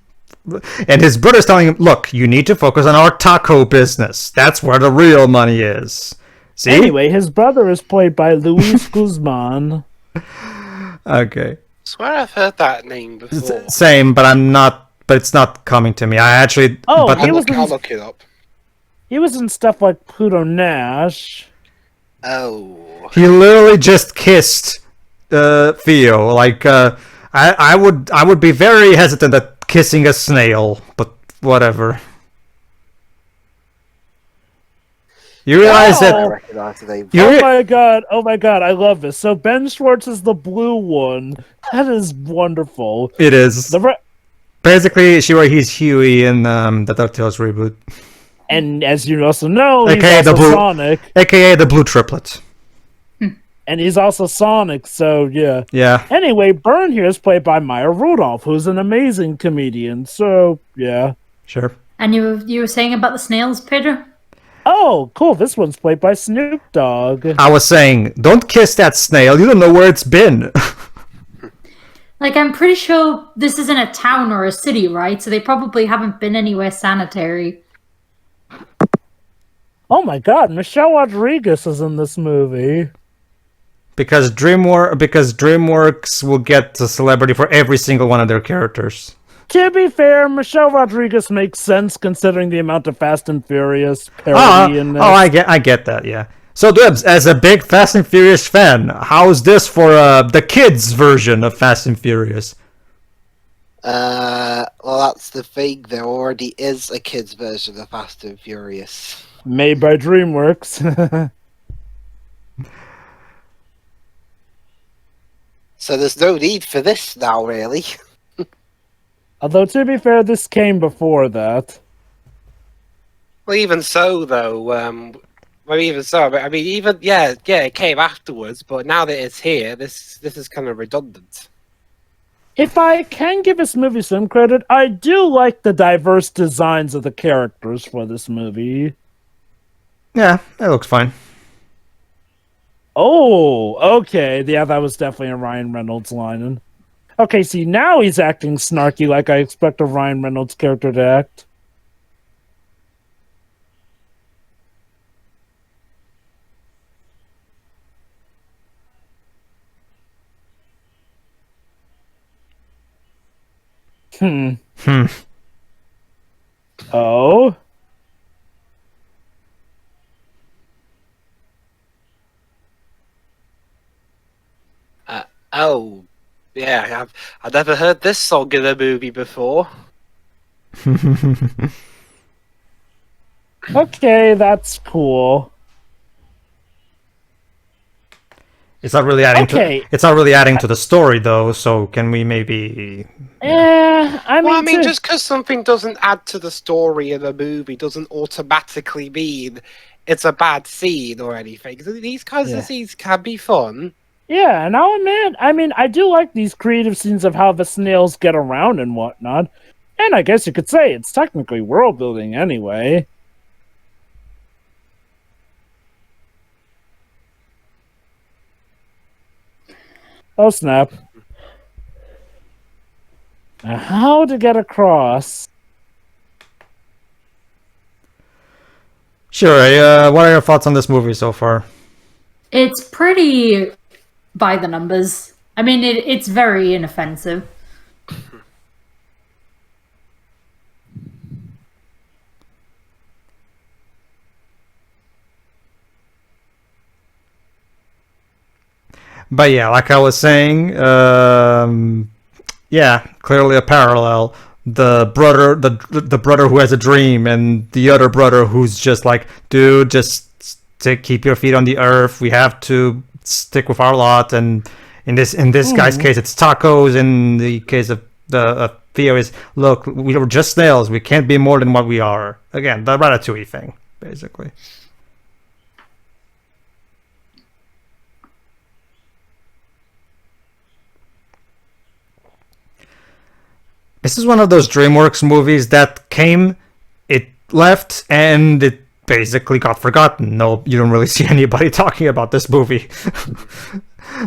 Speaker 2: And his brother's telling him, look, you need to focus on our taco business. That's where the real money is. See?
Speaker 1: Anyway, his brother is played by Luis Guzman.
Speaker 2: Okay.
Speaker 3: I swear I've heard that name before.
Speaker 2: Same, but it's not coming to me. I'll
Speaker 3: look it up.
Speaker 1: He was in stuff like Pluto Nash.
Speaker 3: Oh.
Speaker 2: He literally just kissed Theo. I would be very hesitant at kissing a snail, but whatever. You realize that?
Speaker 1: Oh my god, I love this. So Ben Schwartz is the blue one. That is wonderful.
Speaker 2: It is. Basically, he's Huey in the DuckTales reboot.
Speaker 1: And as you also know,
Speaker 2: AKA
Speaker 1: he's also Sonic.
Speaker 2: AKA the blue triplet.
Speaker 1: And he's also Sonic, so yeah.
Speaker 2: Yeah.
Speaker 1: Anyway, Byrne here is played by Maya Rudolph, who's an amazing comedian, so yeah.
Speaker 2: Sure.
Speaker 4: And you were saying about the snails, Pedro?
Speaker 1: Oh, cool. This one's played by Snoop Dogg.
Speaker 2: I was saying, don't kiss that snail. You don't know where it's been.
Speaker 4: I'm pretty sure this isn't a town or a city, right? So they probably haven't been anywhere sanitary.
Speaker 1: Oh my god, Michelle Rodriguez is in this movie.
Speaker 2: Because DreamWorks will get the celebrity for every single one of their characters.
Speaker 1: To be fair, Michelle Rodriguez makes sense considering the amount of Fast and Furious parody in this.
Speaker 2: I get that, yeah. So, Dibs, as a big Fast and Furious fan, how's this for the kids' version of Fast and Furious?
Speaker 5: Well, that's the thing. There already is a kids' version of Fast and Furious.
Speaker 1: Made by DreamWorks.
Speaker 5: So there's no need for this now, really.
Speaker 1: Although, to be fair, this came before that.
Speaker 3: Well, even so, though. It came afterwards. But now that it's here, this is kind of redundant.
Speaker 1: If I can give this movie some credit, I do like the diverse designs of the characters for this movie.
Speaker 2: Yeah, that looks fine.
Speaker 1: Oh, okay. Yeah, that was definitely a Ryan Reynolds line. Okay, see, now he's acting snarky like I expect a Ryan Reynolds character to act. Oh?
Speaker 3: Oh, yeah, I've never heard this song in a movie before.
Speaker 1: Okay, that's cool.
Speaker 2: It's not really adding to the story, though. So can we maybe?
Speaker 3: Just because something doesn't add to the story in a movie doesn't automatically mean it's a bad scene or anything. These kinds of scenes can be fun.
Speaker 1: Yeah, and I'll admit, I do like these creative scenes of how the snails get around and whatnot. And I guess you could say it's technically world building anyway. Oh, snap. Now, how to get across?
Speaker 2: Sure, what are your thoughts on this movie so far?
Speaker 4: It's pretty by the numbers. I mean, it's very inoffensive.
Speaker 2: But yeah, like I was saying, yeah, clearly a parallel. the brother who has a dream, and the other brother who's just like, dude, just keep your feet on the earth. We have to stick with our lot. And in this guy's case, it's tacos. In the case of the Theo, is look, we were just snails. We can't be more than what we are. Again, the Ratatouille thing, basically. This is one of those DreamWorks movies that came, it left, and it basically got forgotten. No, you don't really see anybody talking about this movie.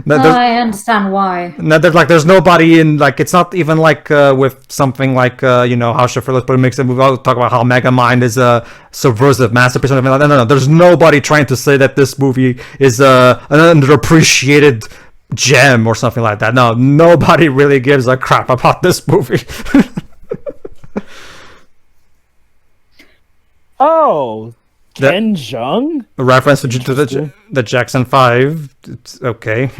Speaker 4: I understand why.
Speaker 2: There's nobody in, like, it's not even like with something like, how Schifferless but it makes a movie. I'll talk about how Megamind is a subversive masterpiece or something like that. No, there's nobody trying to say that this movie is an underappreciated gem or something like that. No, nobody really gives a crap about this movie.
Speaker 1: Oh, Ken Jeong?
Speaker 2: A reference to the Jackson 5. It's okay.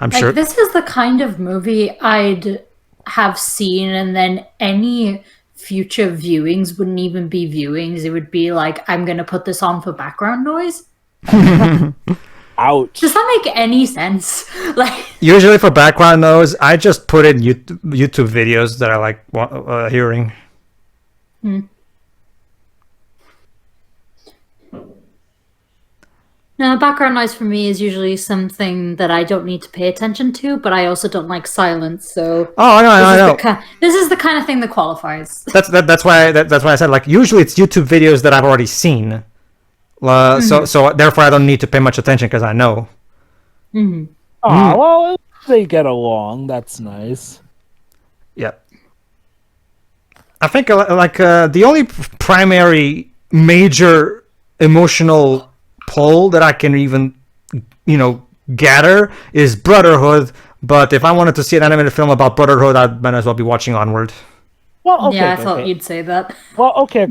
Speaker 2: I'm sure.
Speaker 4: This is the kind of movie I'd have seen, and then any future viewings wouldn't even be viewings. It would be like, I'm going to put this on for background noise.
Speaker 1: Ouch.
Speaker 4: Does that make any sense?
Speaker 2: Usually for background noise, I just put in YouTube videos that I like hearing.
Speaker 4: No, background noise for me is usually something that I don't need to pay attention to, but I also don't like silence. So
Speaker 2: I know.
Speaker 4: This is the kind of thing that qualifies.
Speaker 2: That's why I said, like, usually it's YouTube videos that I've already seen. So therefore I don't need to pay much attention because I know.
Speaker 1: Well, they get along. That's nice.
Speaker 2: Yeah. I think the only primary major emotional pull that I can even gather is Brotherhood. But if I wanted to see an animated film about Brotherhood, I might as well be watching Onward.
Speaker 1: Well, okay,
Speaker 4: yeah, I thought you'd say that.
Speaker 1: Well, okay.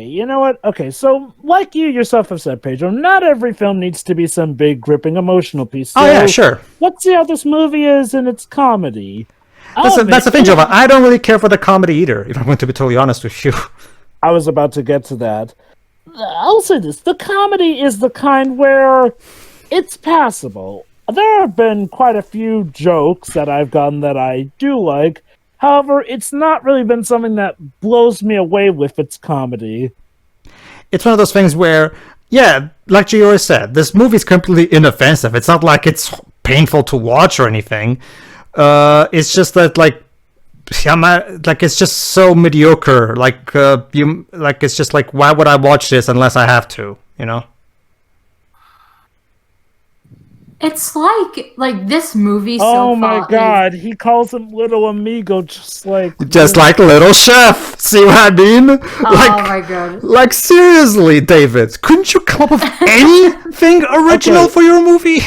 Speaker 1: You know what? Okay, so like you yourself have said, Pedro, not every film needs to be some big, gripping, emotional piece. So
Speaker 2: yeah, sure.
Speaker 1: Let's see how this movie is in its comedy.
Speaker 2: That's the thing, Jova. I don't really care for the comedy either, if I'm going to be totally honest with you.
Speaker 1: I was about to get to that. I'll say this. The comedy is the kind where it's passable. There have been quite a few jokes that I've gotten that I do like. However, it's not really been something that blows me away with its comedy.
Speaker 2: It's one of those things where, yeah, like Giora said, this movie is completely inoffensive. It's not like it's painful to watch or anything. It's just that, it's just so mediocre. It's just like, why would I watch this unless I have to?
Speaker 4: It's like this movie.
Speaker 1: Oh my God! He calls him Little Amigo, just like
Speaker 2: Little Chef. See what I mean?
Speaker 4: Oh my God!
Speaker 2: Like, seriously, David, couldn't you come up with anything original for your movie?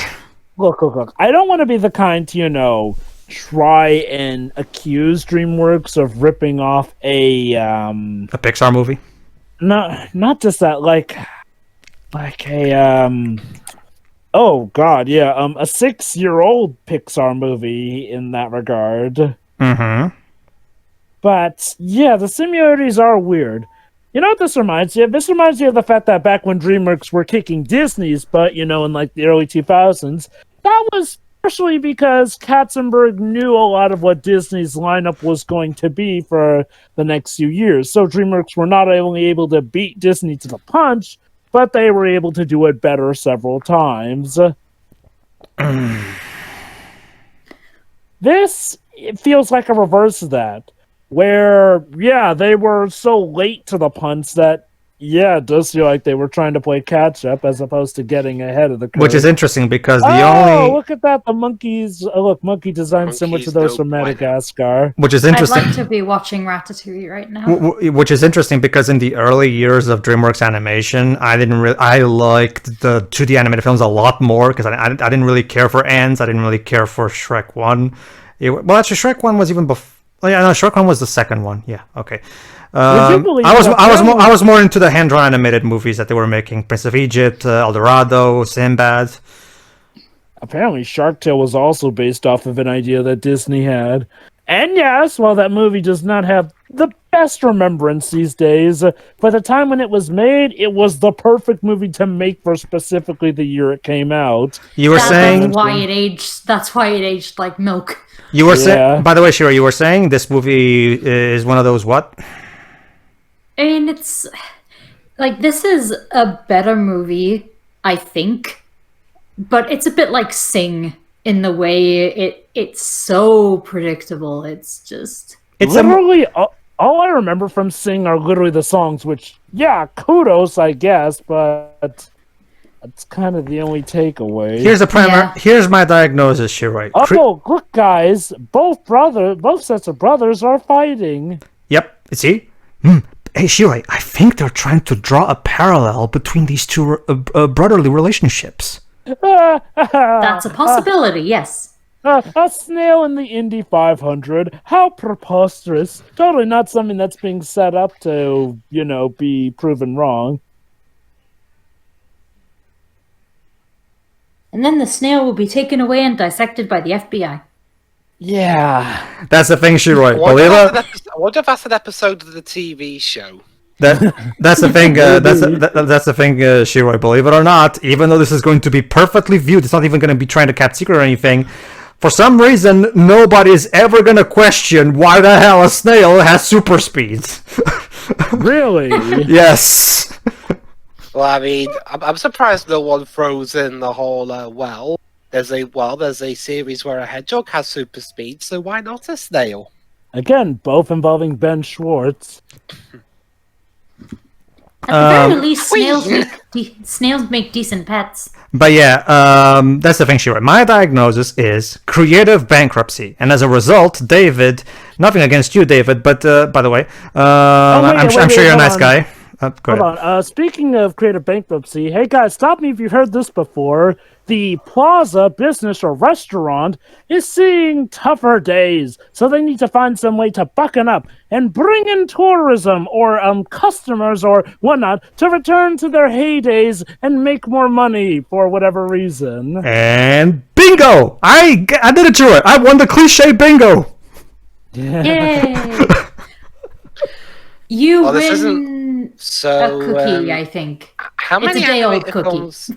Speaker 1: Look! I don't want to be the kind to try and accuse DreamWorks of ripping off a
Speaker 2: Pixar movie.
Speaker 1: No, not just that. Oh God, yeah. A 6-year-old Pixar movie in that regard.
Speaker 2: Mm-hmm.
Speaker 1: But yeah, the similarities are weird. You know what this reminds you of? This reminds you of the fact that back when DreamWorks were kicking Disney's butt, in the early 2000s, that was partially because Katzenberg knew a lot of what Disney's lineup was going to be for the next few years. So DreamWorks were not only able to beat Disney to the punch, but they were able to do it better several times. It feels like a reverse of that, where, yeah, they were so late to the punch that, yeah, it does feel like they were trying to play catch-up as opposed to getting ahead of the curve.
Speaker 2: Which is interesting because
Speaker 1: look at that, the monkeys. Monkey design similar to those from Madagascar.
Speaker 2: Which is interesting.
Speaker 4: I'd like to be watching Ratatouille right now.
Speaker 2: Which is interesting because in the early years of DreamWorks animation, I liked the 2D animated films a lot more because I didn't really care for Ants. I didn't really care for Shrek 1. Actually, Shrek 1 was even before. Oh yeah, no, Shrek 1 was the second one. Yeah, okay. I was more into the hand-drawn animated movies that they were making: Prince of Egypt, El Dorado, Sinbad.
Speaker 1: Apparently, Shark Tale was also based off of an idea that Disney had. And yes, while that movie does not have the best remembrance these days, by the time when it was made, it was the perfect movie to make for specifically the year it came out.
Speaker 2: You were saying
Speaker 4: That's why it aged. That's why it aged like milk.
Speaker 2: you were saying.
Speaker 1: Yeah.
Speaker 2: By the way, Shiro, you were saying this movie is one of those what?
Speaker 4: I mean, it's like this is a better movie, I think, but it's a bit like Sing in the way it's so predictable. It's just
Speaker 2: It's
Speaker 1: literally all I remember from Sing are literally the songs, which, yeah, kudos, I guess, but that's kind of the only takeaway.
Speaker 2: Here's my diagnosis, Shiro.
Speaker 1: Oh, look, guys, both sets of brothers are fighting.
Speaker 2: Yep. See. Hey, Shiro, I think they're trying to draw a parallel between these two brotherly relationships.
Speaker 4: that's a possibility. Yes.
Speaker 1: A snail in the Indy 500. How preposterous. Totally not something that's being set up to, be proven wrong.
Speaker 4: And then the snail will be taken away and dissected by the FBI.
Speaker 1: Yeah.
Speaker 2: That's the thing, Shiro.
Speaker 3: I wonder if that's an episode of the TV show.
Speaker 2: That's the thing. That's the thing, Shiro. Believe it or not, even though this is going to be perfectly viewed, it's not even going to be trying to keep secret or anything. For some reason, nobody is ever going to question why the hell a snail has super speeds.
Speaker 1: Really?
Speaker 2: Yes.
Speaker 3: Well, I mean, I'm surprised no one throws in the whole there's a series where a hedgehog has super speed, so why not a snail?
Speaker 1: Again, both involving Ben Schwartz.
Speaker 4: At the very least, snails make decent pets.
Speaker 2: But yeah, that's the thing, Shiro. My diagnosis is creative bankruptcy, and as a result, David. Nothing against you, David, but by the way, I'm sure you're a nice guy.
Speaker 1: Hold on. Speaking of creative bankruptcy, hey guys, stop me if you've heard this before. The Plaza business or restaurant is seeing tougher days, so they need to find some way to bucken up and bring in tourism or customers or whatnot to return to their heydays and make more money for whatever reason.
Speaker 2: And bingo! I did it, Shiro. I won the cliche bingo.
Speaker 4: Yay! You win
Speaker 3: So,
Speaker 4: a cookie, I think.
Speaker 3: How many
Speaker 4: It's a day-old
Speaker 3: animated
Speaker 4: cookie.
Speaker 3: films?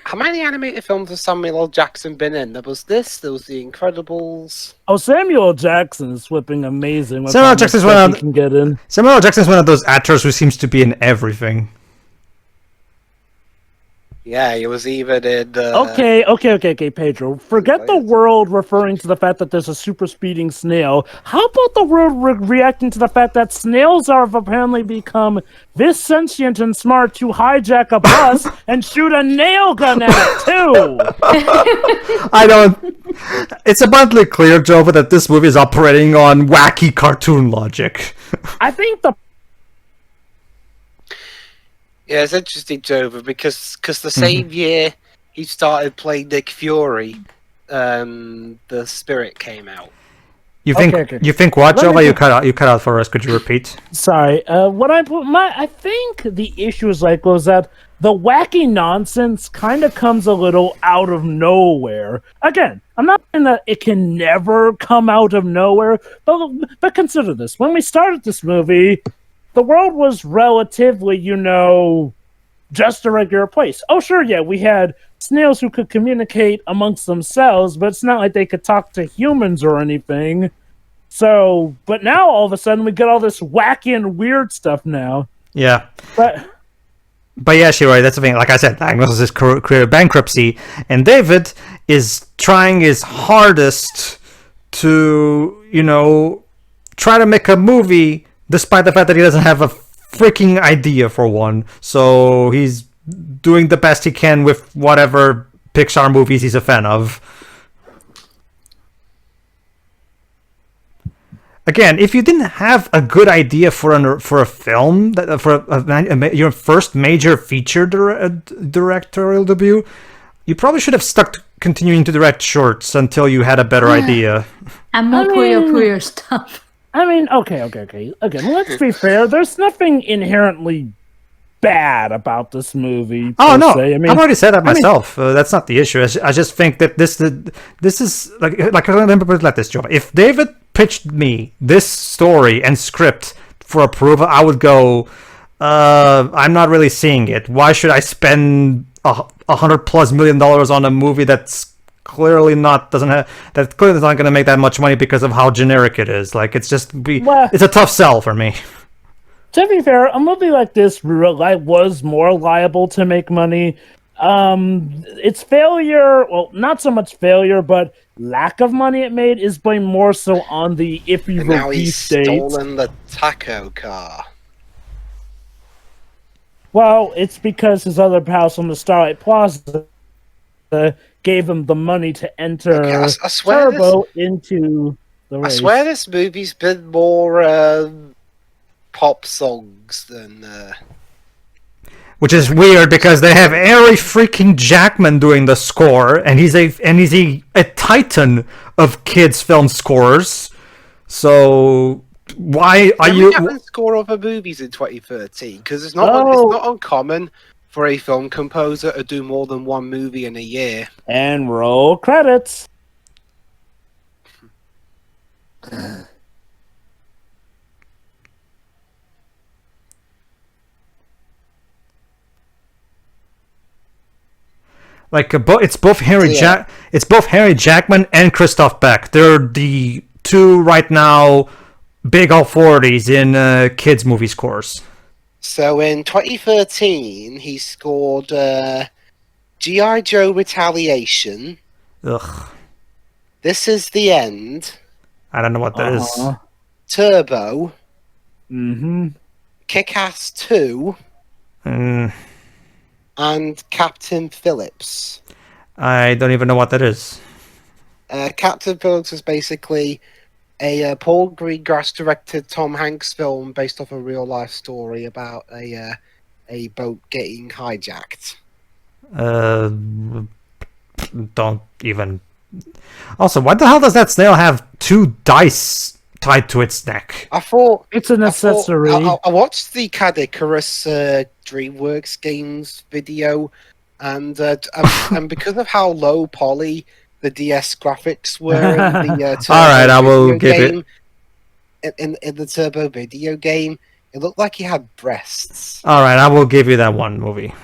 Speaker 3: How many animated films has Samuel L. Jackson been in? There was this. There was The Incredibles.
Speaker 1: Oh, Samuel Jackson is flipping amazing.
Speaker 2: Samuel Jackson's one of
Speaker 1: can get in.
Speaker 2: Samuel L. Jackson's one of those actors who seems to be in everything.
Speaker 3: Yeah, he was even in.
Speaker 1: Okay, Pedro. Forget the world referring to the fact that there's a super speeding snail. How about the world reacting to the fact that snails have apparently become this sentient and smart to hijack a bus and shoot a nail gun at it, too?
Speaker 2: It's abundantly clear, Jova, that this movie is operating on wacky cartoon logic.
Speaker 1: I think the
Speaker 3: Yeah, it's interesting, Jova, because the same year he started playing Nick Fury, The Spirit came out.
Speaker 2: You think what, Jova? You cut out for us. Could you repeat?
Speaker 1: Sorry. I think the issue was that the wacky nonsense kind of comes a little out of nowhere. Again, I'm not saying that it can never come out of nowhere, but consider this: when we started this movie, the world was relatively, just a regular place. Oh, sure, yeah, we had snails who could communicate amongst themselves, but it's not like they could talk to humans or anything. So, but now all of a sudden we get all this wacky and weird stuff now.
Speaker 2: Yeah.
Speaker 1: But
Speaker 2: yeah, Shiro, that's the thing. Like I said, diagnosis is creative bankruptcy, and David is trying his hardest to, try to make a movie despite the fact that he doesn't have a freaking idea for one. So he's doing the best he can with whatever Pixar movies he's a fan of. Again, if you didn't have a good idea for a film, your first major feature directorial debut, you probably should have stuck to continuing to direct shorts until you had a better idea.
Speaker 4: And more Puyo stuff.
Speaker 1: I mean, okay. Again, let's be fair. There's nothing inherently bad about this movie.
Speaker 2: Oh
Speaker 1: per
Speaker 2: no,
Speaker 1: se. I mean,
Speaker 2: I've already said that myself. That's not the issue. I just think that this is like I remember put it like this, Joe. If David pitched me this story and script for approval, I would go, I'm not really seeing it. Why should I spend $100+ million on a movie that's clearly not not going to make that much money because of how generic it is? Like it's a tough sell for me.
Speaker 1: To be fair, a movie like this was more liable to make money. Its failure, well, not so much failure, but lack of money it made is blamed more so on the iffy
Speaker 5: And now he's
Speaker 1: release date.
Speaker 5: stolen the taco car.
Speaker 1: Well, it's because his other pals from the Starlight Plaza gave him the money to enter
Speaker 5: Okay, I swear
Speaker 1: Turbo into the race.
Speaker 5: I swear this movie's been more pop songs than.
Speaker 2: Which is weird because they have Harry freaking Jackman doing the score, and he's a titan of kids film scores. So why are you
Speaker 5: score other movies in 2013? Because it's not uncommon for a film composer to do more than one movie in a year.
Speaker 1: And roll credits.
Speaker 2: like it's both Harry Jackman and Christoph Beck. They're the two right now big authorities in kids movie scores.
Speaker 5: So in 2013, he scored G.I. Joe Retaliation.
Speaker 2: Ugh,
Speaker 5: This Is the End.
Speaker 2: I don't know what that is.
Speaker 5: Turbo.
Speaker 1: Mm-hmm.
Speaker 5: Kick-Ass 2.
Speaker 2: Mm,
Speaker 5: And Captain Phillips.
Speaker 2: I don't even know what that is.
Speaker 5: Captain Phillips is basically a Paul Greengrass directed Tom Hanks film based off a real life story about a boat getting hijacked.
Speaker 2: Don't even. Also, why the hell does that snail have 2 dice tied to its neck?
Speaker 5: I thought
Speaker 1: It's an accessory.
Speaker 5: I watched the Cad Icarus DreamWorks games video, and because of how low poly the DS graphics were in the Turbo
Speaker 2: all right, I will give
Speaker 5: game, in the Turbo video game, it looked like he had breasts.
Speaker 2: All right, I will give you that one movie.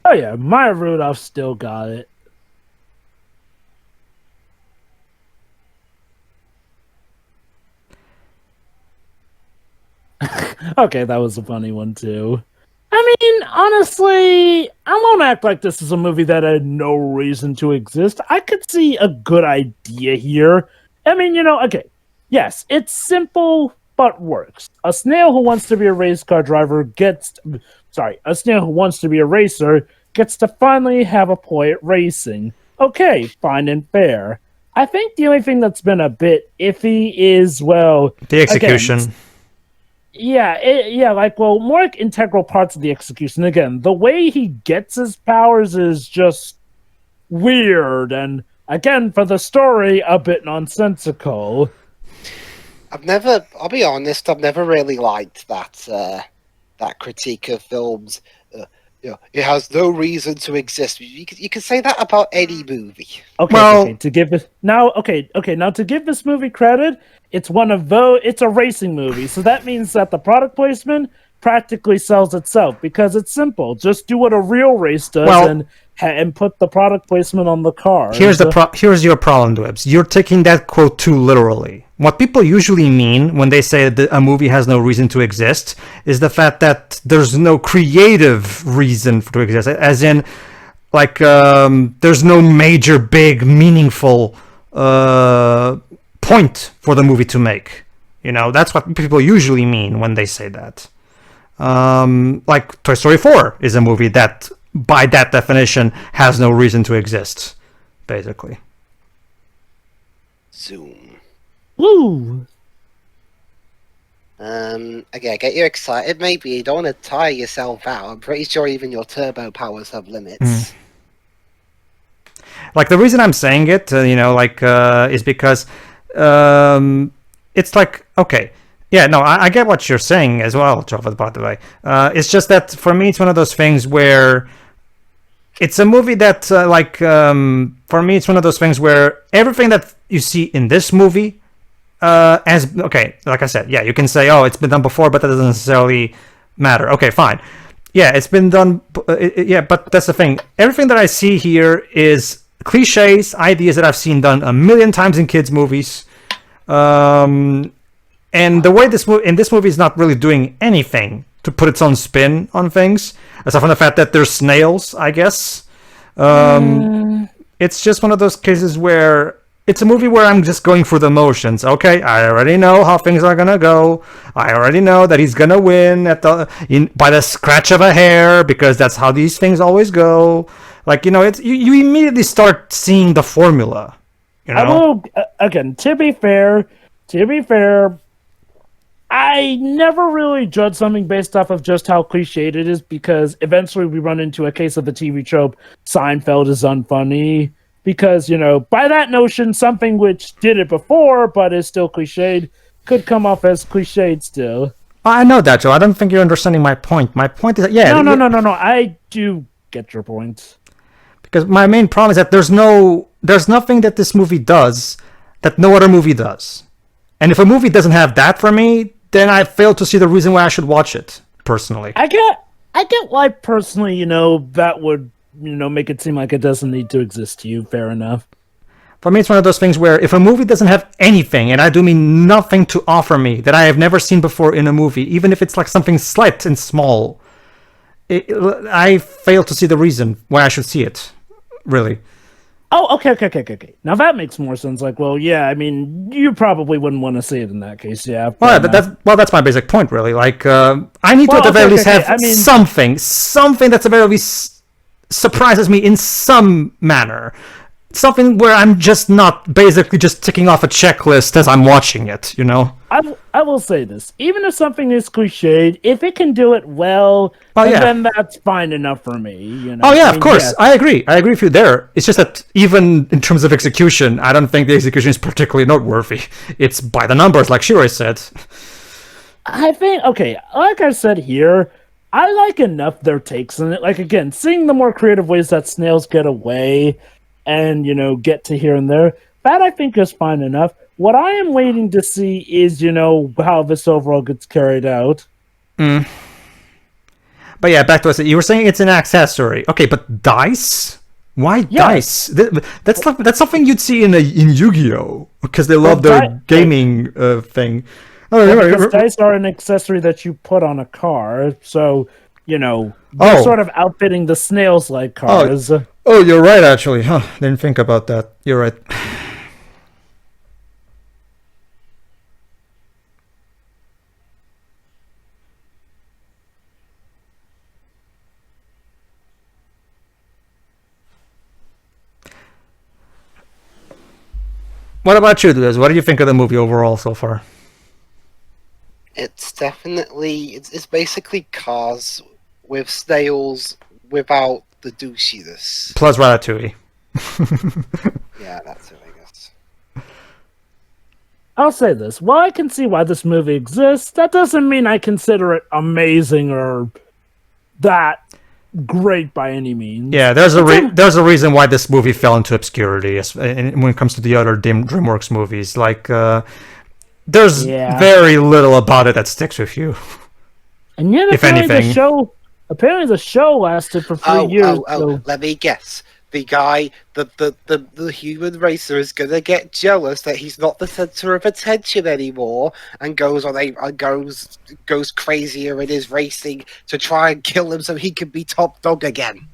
Speaker 1: Oh yeah, Maya Rudolph still got it. Okay, that was a funny one too. I mean, honestly, I won't act like this is a movie that had no reason to exist. I could see a good idea here. I mean, okay. Yes, it's simple, but works. A snail who wants to be a race car driver a snail who wants to be a racer gets to finally have a play at racing. Okay, fine and fair. I think the only thing that's been a bit iffy is, well...
Speaker 2: The execution.
Speaker 1: Again, more like integral parts of the execution. Again, the way he gets his powers is just weird, and again, for the story, a bit nonsensical.
Speaker 5: I'll be honest, I've never really liked that critique of films. It has no reason to exist. You can say that about any movie.
Speaker 1: Okay, to give this movie credit, it's it's a racing movie, so that means that the product placement practically sells itself because it's simple. Just do what a real race does and put the product placement on the car.
Speaker 2: Here's your problem, Dwebs. You're taking that quote too literally. What people usually mean when they say that a movie has no reason to exist is the fact that there's no creative reason to exist, as in, like, there's no major, big, meaningful point for the movie to make. That's what people usually mean when they say that. Like Toy Story 4 is a movie that, by that definition, has no reason to exist, basically.
Speaker 5: Zoom.
Speaker 1: Woo!
Speaker 5: Okay, get you excited. Maybe you don't want to tire yourself out. I'm pretty sure even your turbo powers have limits.
Speaker 2: Like, the reason I'm saying it, is because it's like, okay, Yeah, no, I get what you're saying as well, Jova, by the way. It's just that for me, it's one of those things where it's a movie that, for me, it's one of those things where everything that you see in this movie, okay, like I said, yeah, you can say, oh, it's been done before, but that doesn't necessarily matter. Okay, fine. Yeah, it's been done. Yeah, but that's the thing. Everything that I see here is cliches, ideas that I've seen done a million times in kids' movies. And the way this movie is not really doing anything to put its own spin on things, aside from the fact that there's snails, I guess. It's just one of those cases where it's a movie where I'm just going through the motions. Okay, I already know how things are gonna go. I already know that he's gonna win by the scratch of a hair, because that's how these things always go. Like, it's you immediately start seeing the formula.
Speaker 1: I will, again, to be fair, I never really judge something based off of just how cliched it is, because eventually we run into a case of the TV trope, Seinfeld is unfunny. Because, by that notion, something which did it before but is still cliched could come off as cliched still.
Speaker 2: I know that, Joe. I don't think you're understanding my point. My point is that, yeah.
Speaker 1: No. I do get your point.
Speaker 2: Because my main problem is that there's nothing that this movie does that no other movie does. And if a movie doesn't have that for me, then I fail to see the reason why I should watch it, personally.
Speaker 1: I get why, personally, that would, make it seem like it doesn't need to exist to you. Fair enough.
Speaker 2: For me, it's one of those things where if a movie doesn't have anything, and I do mean nothing to offer me that I have never seen before in a movie, even if it's like something slight and small, I fail to see the reason why I should see it, really.
Speaker 1: Oh, okay. Now that makes more sense. Like, well, yeah, I mean, you probably wouldn't want to see it in that case, yeah.
Speaker 2: Well, that's my basic point, really. Like, I need to at the very least have something that's at the very least surprises me in some manner. Something where I'm just not basically just ticking off a checklist as I'm watching it,
Speaker 1: I will say this. Even if something is cliched, if it can do it well, then that's fine enough for me.
Speaker 2: Oh, yeah, of course. Yeah. I agree with you there. It's just that even in terms of execution, I don't think the execution is particularly noteworthy. It's by the numbers, like Shiroi said.
Speaker 1: I think, okay, like I said here, I like enough their takes on it. Like, again, seeing the more creative ways that snails get away and, get to here and there, that I think is fine enough. What I am waiting to see is, how this overall gets carried out.
Speaker 2: But yeah, back to what you were saying, it's an accessory. Okay, but dice? Why dice? That's something you'd see in Yu-Gi-Oh! Because they love their gaming thing.
Speaker 1: Because dice are an accessory that you put on a car, so, they're sort of outfitting the snails like cars.
Speaker 2: Oh, you're right, actually. Didn't think about that. You're right. What about you, Liz? What do you think of the movie overall so far?
Speaker 5: It's definitely it's basically Cars with snails without the douchiness.
Speaker 2: Plus Ratatouille.
Speaker 5: Yeah, that's it, I guess.
Speaker 1: I'll say this. While I can see why this movie exists, that doesn't mean I consider it amazing or that great by any means.
Speaker 2: Yeah, there's a reason why this movie fell into obscurity when it comes to the other DreamWorks movies. Like, there's very little about it that sticks with you.
Speaker 1: And yet,
Speaker 2: if anything,
Speaker 1: apparently the show lasted for 3 years. So.
Speaker 5: Let me guess. The guy, the human racer is gonna get jealous that he's not the center of attention anymore, and goes crazier in his racing to try and kill him so he can be top dog again.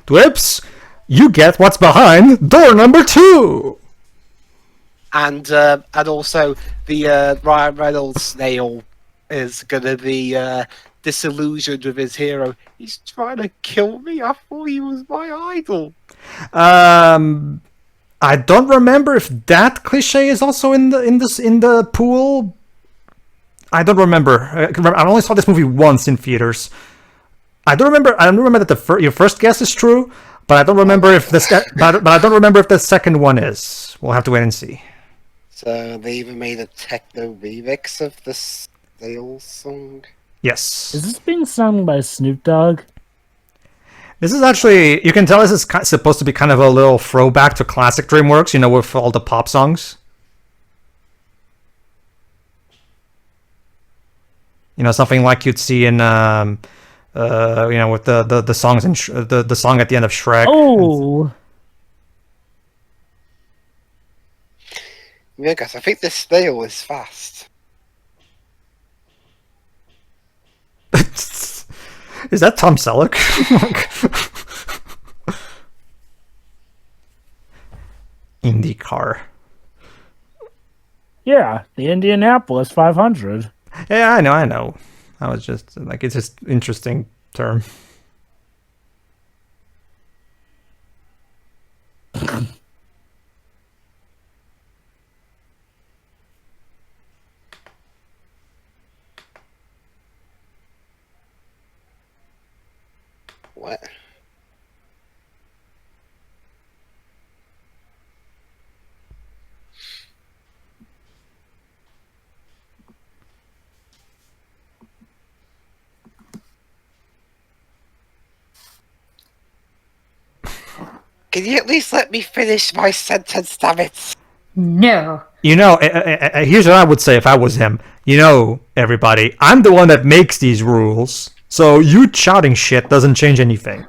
Speaker 2: Dwips, you get what's behind door number 2.
Speaker 5: And also the Ryan Reynolds snail is gonna be disillusioned with his hero. He's trying to kill me. I thought he was my idol.
Speaker 2: I don't remember if that cliche is also in the pool. I don't remember. I only saw this movie once in theaters. I don't remember that your first guess is true, but I don't remember if but I don't remember if the second one is. We'll have to wait and see.
Speaker 5: So they even made a techno remix of the Snails song.
Speaker 2: Yes.
Speaker 1: Is this being sung by Snoop Dogg?
Speaker 2: This is actually, you can tell this is supposed to be kind of a little throwback to classic DreamWorks, you know, with all the pop songs. You know, something like you'd see in, you know, with the songs in the song at the end of Shrek.
Speaker 1: Oh,
Speaker 5: Yeah, guys, I think this snail is fast.
Speaker 2: Is that Tom Selleck? IndyCar.
Speaker 1: yeah, the Indianapolis 500.
Speaker 2: Yeah, I know. I was just like, it's just interesting term.
Speaker 5: What? Can you at least let me finish my sentence, damn it?
Speaker 4: No.
Speaker 2: You know, here's what I would say if I was him. You know, everybody, I'm the one that makes these rules, so you shouting shit doesn't change anything.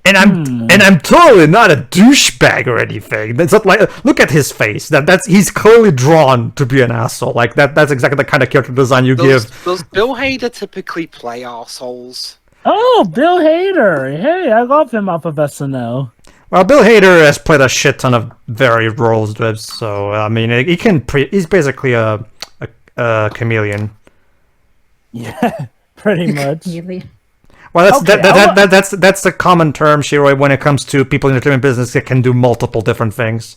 Speaker 2: And I'm totally not a douchebag or anything. That's not like, look at his face. He's clearly drawn to be an asshole. Like that's exactly the kind of character design you give.
Speaker 3: Does Bill Hader typically play arseholes?
Speaker 1: Oh, Bill Hader. Hey, I love him off of SNL.
Speaker 2: Well, Bill Hader has played a shit ton of varied roles, so I mean, he can. He's basically a chameleon.
Speaker 1: Yeah, pretty much.
Speaker 4: Really?
Speaker 2: Well,
Speaker 1: Okay,
Speaker 2: that's the common term, Shiroi, when it comes to people in the entertainment business that can do multiple different things.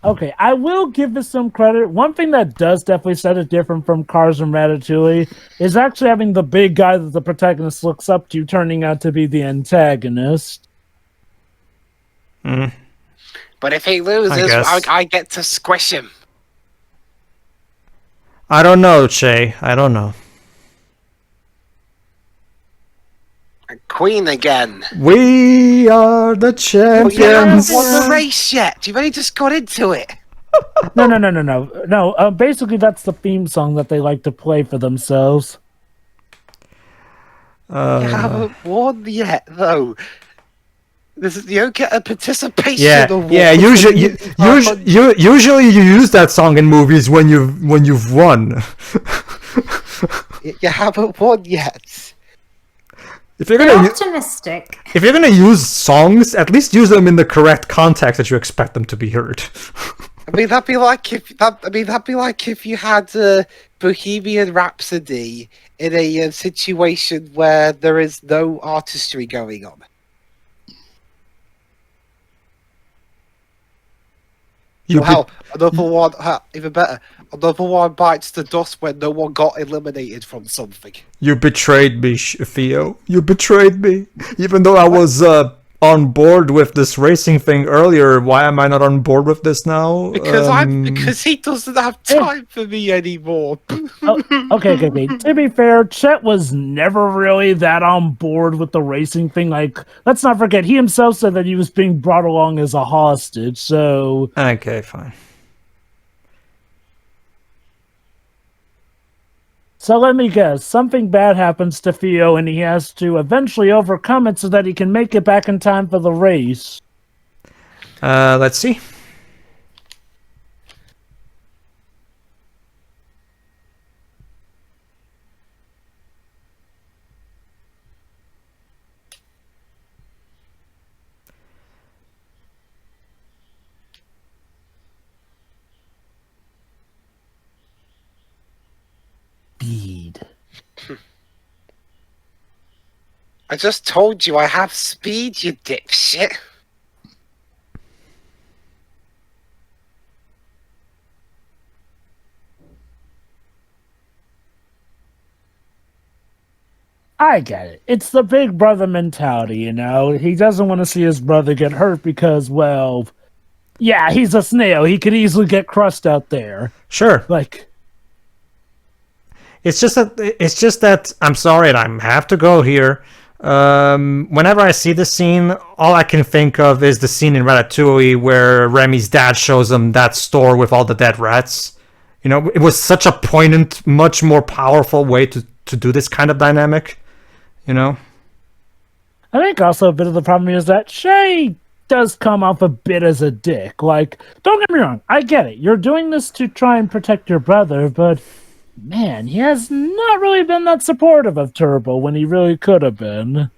Speaker 1: Okay, I will give this some credit. One thing that does definitely set it different from Cars and Ratatouille is actually having the big guy that the protagonist looks up to turning out to be the antagonist.
Speaker 3: But if he loses,
Speaker 2: guess.
Speaker 3: I get to squish him.
Speaker 2: I don't know, Che. I don't know.
Speaker 3: Queen again.
Speaker 2: We are the
Speaker 3: But you haven't
Speaker 2: champions.
Speaker 3: won the race yet. You've only just got into it.
Speaker 1: No. Basically, that's the theme song that they like to play for themselves.
Speaker 3: You haven't won yet, though. This is, you don't get a participation award.
Speaker 2: Yeah. Usually you use that song in movies when you've won.
Speaker 5: You haven't won yet.
Speaker 2: If you're
Speaker 4: They're
Speaker 2: gonna
Speaker 4: optimistic.
Speaker 2: if you're gonna use songs, at least use them in the correct context that you expect them to be heard.
Speaker 5: I mean, that'd be like if you had Bohemian Rhapsody in a situation where there is no artistry going on. Another one, even better. Another one bites the dust when no one got eliminated from something.
Speaker 2: You betrayed me, Theo. You betrayed me. Even though I was on board with this racing thing earlier, why am I not on board with this now?
Speaker 5: Because he doesn't have time for me anymore.
Speaker 1: Okay. To be fair, Chet was never really that on board with the racing thing. Like, let's not forget, he himself said that he was being brought along as a hostage, so...
Speaker 2: Okay, fine.
Speaker 1: So let me guess, something bad happens to Theo and he has to eventually overcome it so that he can make it back in time for the race.
Speaker 2: Let's see.
Speaker 1: Speed.
Speaker 5: I just told you I have speed, you dipshit.
Speaker 1: I get it. It's the big brother mentality, you know? He doesn't want to see his brother get hurt because, well, yeah, he's a snail. He could easily get crushed out there.
Speaker 2: Sure.
Speaker 1: Like,
Speaker 2: It's just that I'm sorry, and I have to go here. Whenever I see the scene, all I can think of is the scene in Ratatouille where Remy's dad shows him that store with all the dead rats. You know, it was such a poignant, much more powerful way to do this kind of dynamic. You know?
Speaker 1: I think also a bit of the problem is that Shay does come off a bit as a dick. Like, don't get me wrong, I get it. You're doing this to try and protect your brother, but man, he has not really been that supportive of Turbo when he really could have been.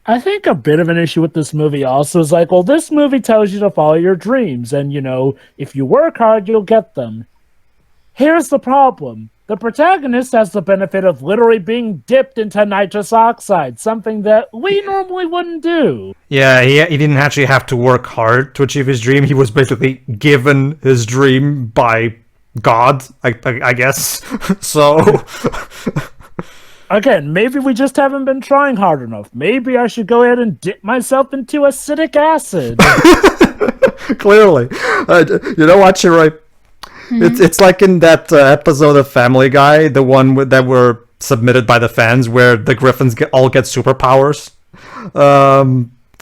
Speaker 1: I think a bit of an issue with this movie also is like, well, this movie tells you to follow your dreams, and, you know, if you work hard, you'll get them. Here's the problem. The protagonist has the benefit of literally being dipped into nitrous oxide, something that we normally wouldn't do.
Speaker 2: Yeah, he didn't actually have to work hard to achieve his dream. He was basically given his dream by God, I guess. So...
Speaker 1: Again, maybe we just haven't been trying hard enough. Maybe I should go ahead and dip myself into acidic acid.
Speaker 2: Clearly. You know what, you're right. It's like in that episode of Family Guy, the one that were submitted by the fans, where the Griffins all get superpowers.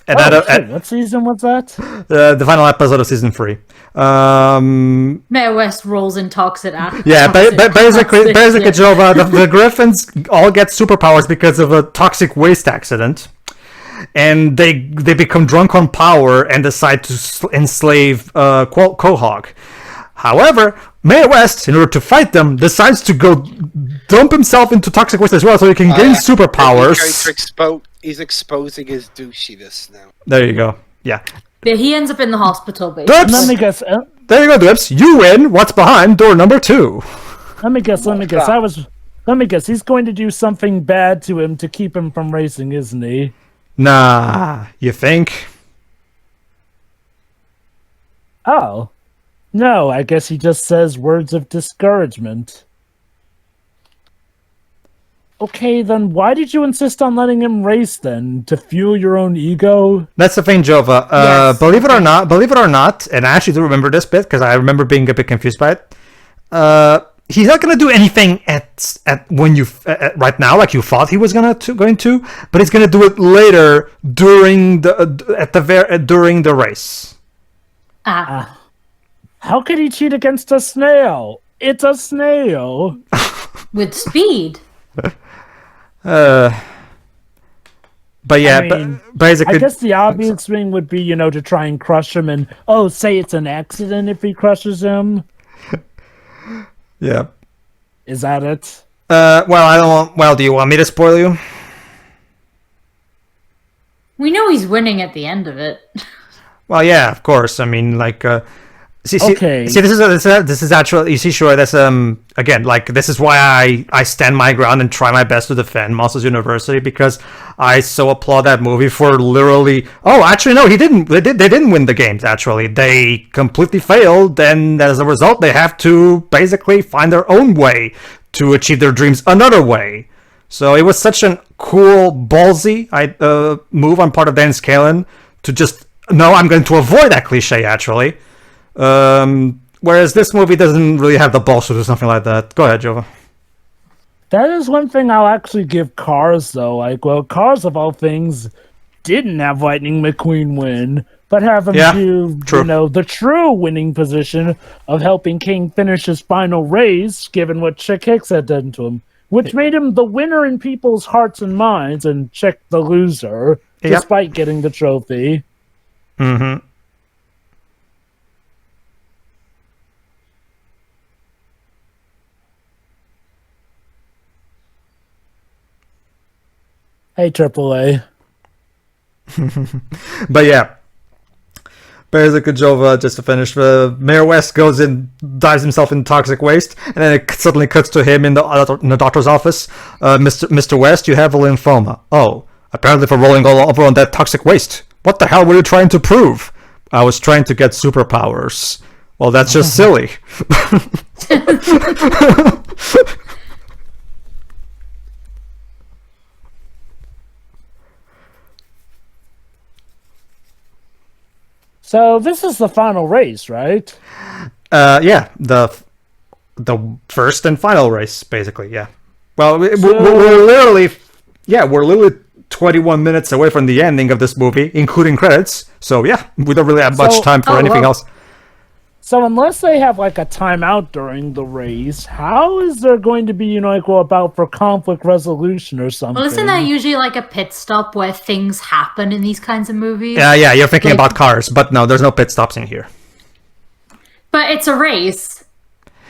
Speaker 1: What season was that?
Speaker 2: The final episode of season 3.
Speaker 4: Mayor West rolls in toxic acid.
Speaker 2: Yeah, basically, Jova, the Griffins all get superpowers because of a toxic waste accident. And they become drunk on power and decide to enslave Quahog. However, Mayor West, in order to fight them, decides to go dump himself into toxic waste as well, so he can gain superpowers.
Speaker 5: He's exposing his douchiness now.
Speaker 2: There you go. Yeah.
Speaker 4: But he ends up in the hospital, basically.
Speaker 2: Dips!
Speaker 1: Let me guess.
Speaker 2: There you go, Dips. You win. What's behind door number 2?
Speaker 1: Let me guess. Let me guess. He's going to do something bad to him to keep him from racing, isn't he?
Speaker 2: Nah, you think?
Speaker 1: Oh. No, I guess he just says words of discouragement. Okay, then why did you insist on letting him race then? To fuel your own ego?
Speaker 2: That's the thing, Jova.
Speaker 4: Yes.
Speaker 2: Believe it or not, and I actually do remember this bit because I remember being a bit confused by it. He's not gonna do anything at right now like you thought he was going to, but he's gonna do it later during the race.
Speaker 1: How could he cheat against a snail? It's a snail.
Speaker 4: With speed.
Speaker 2: But yeah,
Speaker 1: I mean,
Speaker 2: basically,
Speaker 1: I guess the obvious thing would be, you know, to try and crush him and, say it's an accident if he crushes him.
Speaker 2: Yeah.
Speaker 1: Is that it?
Speaker 2: Well, do you want me to spoil you?
Speaker 4: We know he's winning at the end of it.
Speaker 2: Well, yeah, of course. I mean, like,
Speaker 1: Okay.
Speaker 2: See, this is actually, you see, sure, that's again, like, this is why I stand my ground and try my best to defend Monsters University, because I so applaud that movie for literally. Oh, actually, no, he didn't. They didn't win the games. Actually, they completely failed, and as a result, they have to basically find their own way to achieve their dreams another way. So it was such a cool, ballsy move on part of Dan Scanlon to just no, I'm going to avoid that cliche actually. Whereas this movie doesn't really have the balls to do something like that. Go ahead, Jova.
Speaker 1: That is one thing I'll actually give Cars, though. Like, well, Cars, of all things, didn't have Lightning McQueen win, but have him do, you know, the true winning position of helping King finish his final race, given what Chick Hicks had done to him, which made him the winner in people's hearts and minds, and Chick the loser, despite getting the trophy.
Speaker 2: Mm-hmm.
Speaker 1: Hey, AAA.
Speaker 2: But yeah, Basically, Jova, just to finish, Mayor West goes in, dives himself in toxic waste, and then it suddenly cuts to him in the doctor's office. Mr. West, you have a lymphoma. Oh, apparently for rolling all over on that toxic waste. What the hell were you trying to prove? I was trying to get superpowers. Well, that's just silly.
Speaker 1: So this is the final race, right?
Speaker 2: Yeah, the first and final race, basically. Yeah. Well, we're literally 21 minutes away from the ending of this movie, including credits. So yeah, we don't really have much time for anything else.
Speaker 1: So unless they have like a timeout during the race, how is there going to be, about for conflict resolution or something?
Speaker 4: Well, isn't that usually like a pit stop where things happen in these kinds of movies?
Speaker 2: Yeah, you're thinking about cars, but no, there's no pit stops in here.
Speaker 4: But it's a race.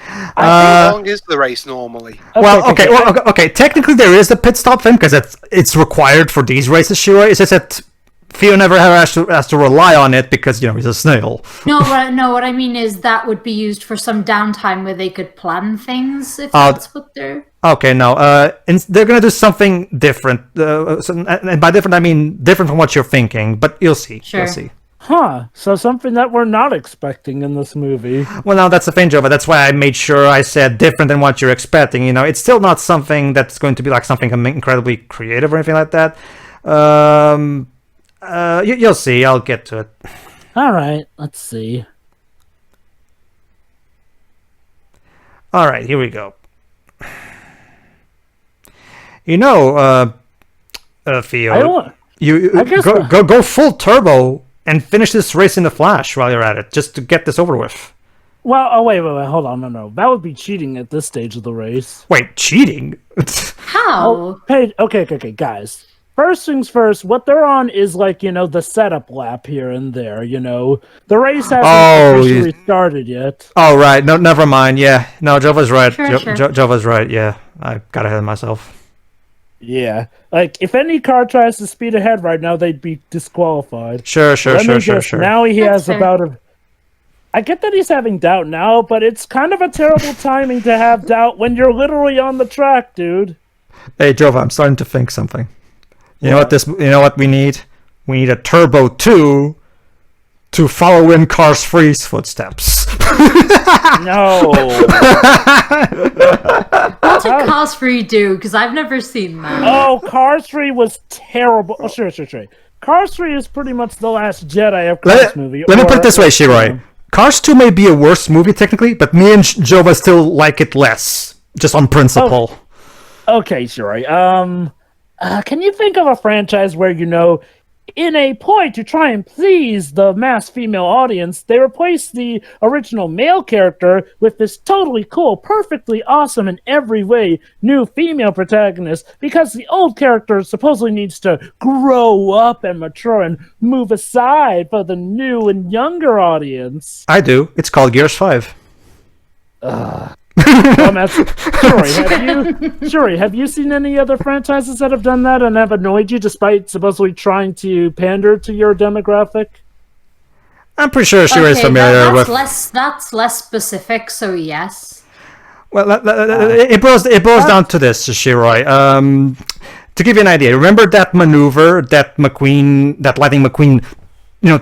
Speaker 3: How long is the race normally?
Speaker 2: Okay. Technically, there is a pit stop thing because it's required for these races. Shiro, it's just that Theo never has to rely on it because he's a snail.
Speaker 4: No, what I mean is that would be used for some downtime where they could plan things. If that's what they're.
Speaker 2: Okay, no. They're gonna do something different, and by different I mean different from what you're thinking. But you'll see.
Speaker 4: Sure.
Speaker 2: You'll see.
Speaker 1: Huh. So something that we're not expecting in this movie.
Speaker 2: Well, no, that's the thing, Jova. That's why I made sure I said different than what you're expecting. It's still not something that's going to be like something incredibly creative or anything like that. You'll see. I'll get to it.
Speaker 1: All right. Let's see.
Speaker 2: All right. Here we go. Theo, I guess go full turbo and finish this race in the flash while you're at it, just to get this over with.
Speaker 1: Well, wait, hold on, no. That would be cheating at this stage of the race.
Speaker 2: Wait, cheating?
Speaker 4: How?
Speaker 1: Okay, guys. First things first, what they're on is the setup lap here and there, The race hasn't officially started yet.
Speaker 2: Oh, right. No, never mind. Yeah. No, Jova's right.
Speaker 4: Sure.
Speaker 2: Jova's right. Yeah. I got ahead of myself.
Speaker 1: Yeah. If any car tries to speed ahead right now, they'd be disqualified.
Speaker 2: Sure.
Speaker 1: Now he has
Speaker 4: fair.
Speaker 1: about I get that he's having doubt now, but it's kind of a terrible timing to have doubt when you're literally on the track, dude.
Speaker 2: Hey, Jova, I'm starting to think something. You know what we need? We need a Turbo 2 to follow in Cars 3's footsteps.
Speaker 1: No.
Speaker 4: What did Cars 3 do? Because I've never seen that.
Speaker 1: Oh, Cars 3 was terrible. Oh, sure. Cars 3 is pretty much the last Jedi of Cars movie.
Speaker 2: Let me put it this way, Shiroi. Cars 2 may be a worse movie technically, but me and Jova still like it less, just on principle.
Speaker 1: Okay, Shiroi. Can you think of a franchise where, in a ploy to try and please the mass female audience, they replace the original male character with this totally cool, perfectly awesome in every way new female protagonist because the old character supposedly needs to grow up and mature and move aside for the new and younger audience?
Speaker 2: I do. It's called Gears 5.
Speaker 1: Shuri, have you seen any other franchises that have done that and have annoyed you despite supposedly trying to pander to your demographic?
Speaker 2: I'm pretty sure Shuri is familiar with.
Speaker 4: That's less specific, so yes.
Speaker 2: Well, it boils down to this, Shiroi. To give you an idea, remember that maneuver that Lightning McQueen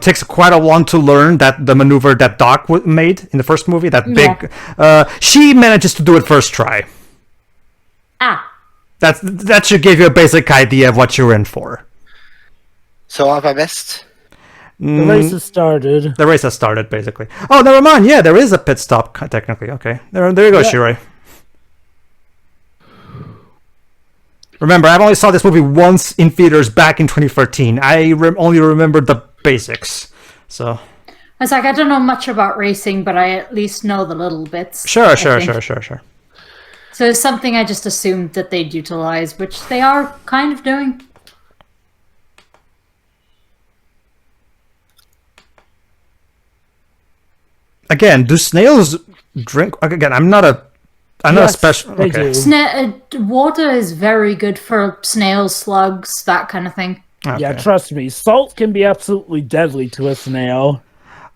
Speaker 2: takes quite a long to learn, that the maneuver that Doc made in the first movie, she manages to do it first try. That should give you a basic idea of what you're in for.
Speaker 5: So have I missed?
Speaker 1: The race has started.
Speaker 2: The race has started, basically. Oh, never mind. Yeah, there is a pit stop, technically. Okay. There you go, Shiroi. Remember, I've only saw this movie once in theaters back in 2013. I only remember the basics. So
Speaker 4: I was like, I don't know much about racing, but I at least know the little bits.
Speaker 2: Sure.
Speaker 4: So it's something I just assumed that they'd utilize, which they are kind of doing.
Speaker 2: Again, do snails drink? Again, I'm not a special.
Speaker 1: They do.
Speaker 4: Water is very good for snails, slugs, that kind of thing.
Speaker 2: Okay.
Speaker 1: Yeah, trust me. Salt can be absolutely deadly to a snail.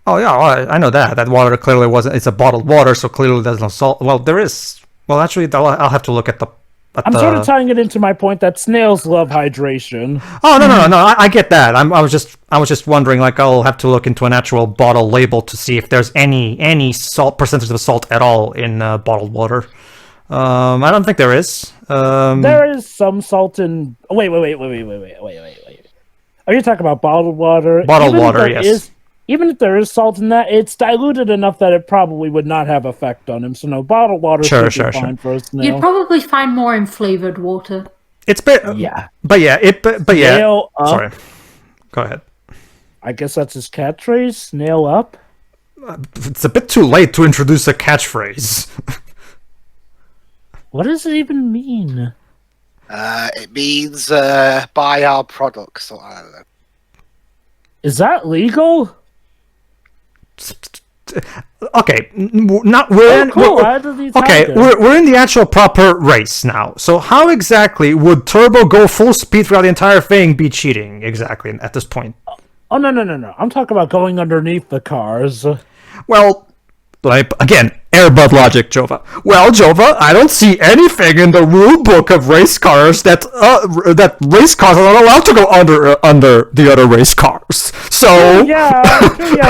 Speaker 2: Oh yeah, I know that. That water clearly wasn't. It's a bottled water, so clearly there's no salt. Well, there is. Well, actually, I'll have to look at the.
Speaker 1: I'm sort of tying it into my point that snails love hydration.
Speaker 2: Oh no! I get that. I was just wondering. Like, I'll have to look into an actual bottle label to see if there's any salt percentage of salt at all in bottled water. I don't think there is.
Speaker 1: There is some salt in. Wait. Are you talking about bottled water?
Speaker 2: Bottled water, yes.
Speaker 1: Even if there is salt in that, it's diluted enough that it probably would not have effect on him. So no, bottled water should be fine for a snail.
Speaker 4: You'd probably find more in flavored water.
Speaker 2: It's
Speaker 1: yeah.
Speaker 2: But yeah.
Speaker 1: Snail up.
Speaker 2: Sorry. Go ahead.
Speaker 1: I guess that's his catchphrase. Snail up.
Speaker 2: It's a bit too late to introduce a catchphrase.
Speaker 1: What does it even mean?
Speaker 5: It means buy our products. Or I don't know.
Speaker 1: Is that legal?
Speaker 2: Okay, not we're
Speaker 1: cool.
Speaker 2: we're in the actual proper race now. So how exactly would Turbo go full speed throughout the entire thing be cheating exactly at this point?
Speaker 1: Oh no! I'm talking about going underneath the cars.
Speaker 2: Well, like again, airbud logic, Jova. Well, Jova, I don't see anything in the rule book of race cars that race cars are not allowed to go under the other race cars. So
Speaker 1: yeah,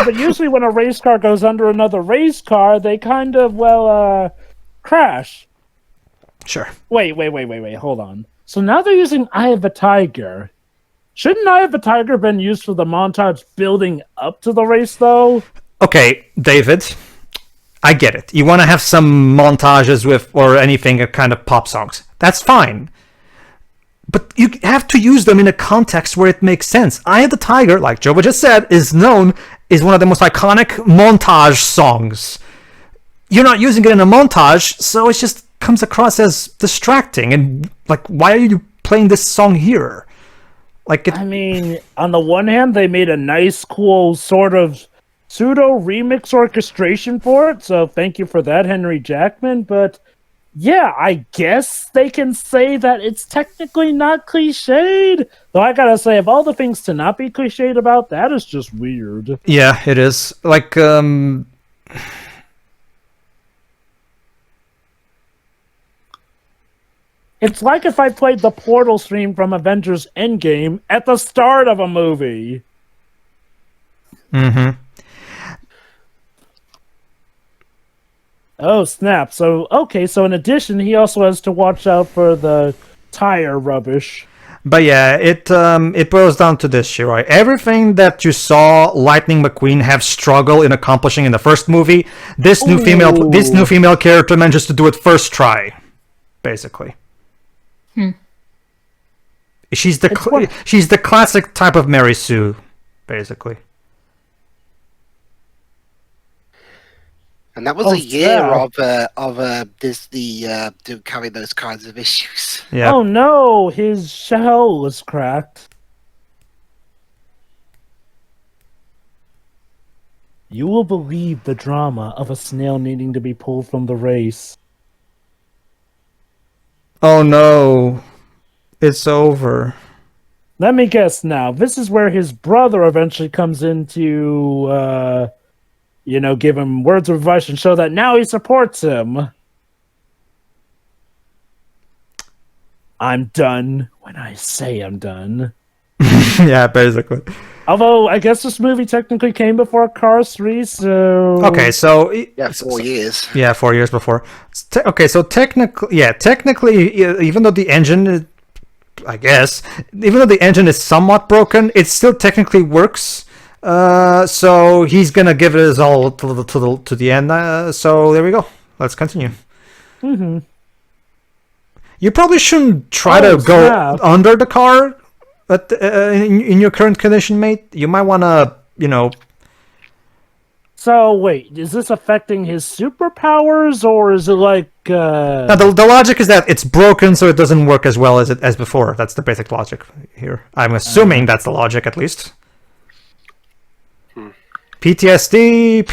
Speaker 1: but usually when a race car goes under another race car, they kind of crash.
Speaker 2: Sure.
Speaker 1: Wait, hold on. So now they're using Eye of a Tiger. Shouldn't Eye of a Tiger been used for the montage building up to the race, though?
Speaker 2: Okay, David, I get it. You want to have some montages or anything, a kind of pop songs. That's fine. But you have to use them in a context where it makes sense. Eye of the Tiger, like Jova just said, is one of the most iconic montage songs. You're not using it in a montage, so it just comes across as distracting. And, like, why are you playing this song here?
Speaker 1: I mean, on the one hand, they made a nice, cool sort of pseudo remix orchestration for it, so thank you for that, Henry Jackman. But yeah, I guess they can say that it's technically not cliched. Though I gotta say, of all the things to not be cliched about, that is just weird.
Speaker 2: Yeah, it is. Like,
Speaker 1: It's like if I played the Portal stream from Avengers Endgame at the start of a movie.
Speaker 2: Mm-hmm.
Speaker 1: Oh, snap. So in addition, he also has to watch out for the tire rubbish.
Speaker 2: But yeah, it boils down to this, Shirai. Everything that you saw Lightning McQueen have struggle in accomplishing in the first movie, this new female character manages to do it first try, basically. She's the classic type of Mary Sue, basically.
Speaker 5: And that was a year of Disney carrying those kinds of issues.
Speaker 2: Yeah.
Speaker 1: Oh no, his shell was cracked. You will believe the drama of a snail needing to be pulled from the race.
Speaker 2: Oh no. It's over.
Speaker 1: Let me guess now. This is where his brother eventually comes in to, give him words of advice and show that now he supports him. I'm done when I say I'm done.
Speaker 2: Yeah, basically.
Speaker 1: Although, I guess this movie technically came before Cars 3, so...
Speaker 2: Okay, so...
Speaker 5: Yeah, 4 years.
Speaker 2: Yeah, 4 years before. Okay, so technically, even though the engine... I guess, even though the engine is somewhat broken, it still technically works. So he's gonna give it his all to the end. So there we go. Let's continue.
Speaker 1: Mm-hmm.
Speaker 2: You probably shouldn't try to go under the car in your current condition, mate. You might want to,
Speaker 1: So, wait, is this affecting his superpowers, or is it like...
Speaker 2: No, the logic is that it's broken, so it doesn't work as well as before. That's the basic logic here. I'm assuming that's the logic, at least. PTSD!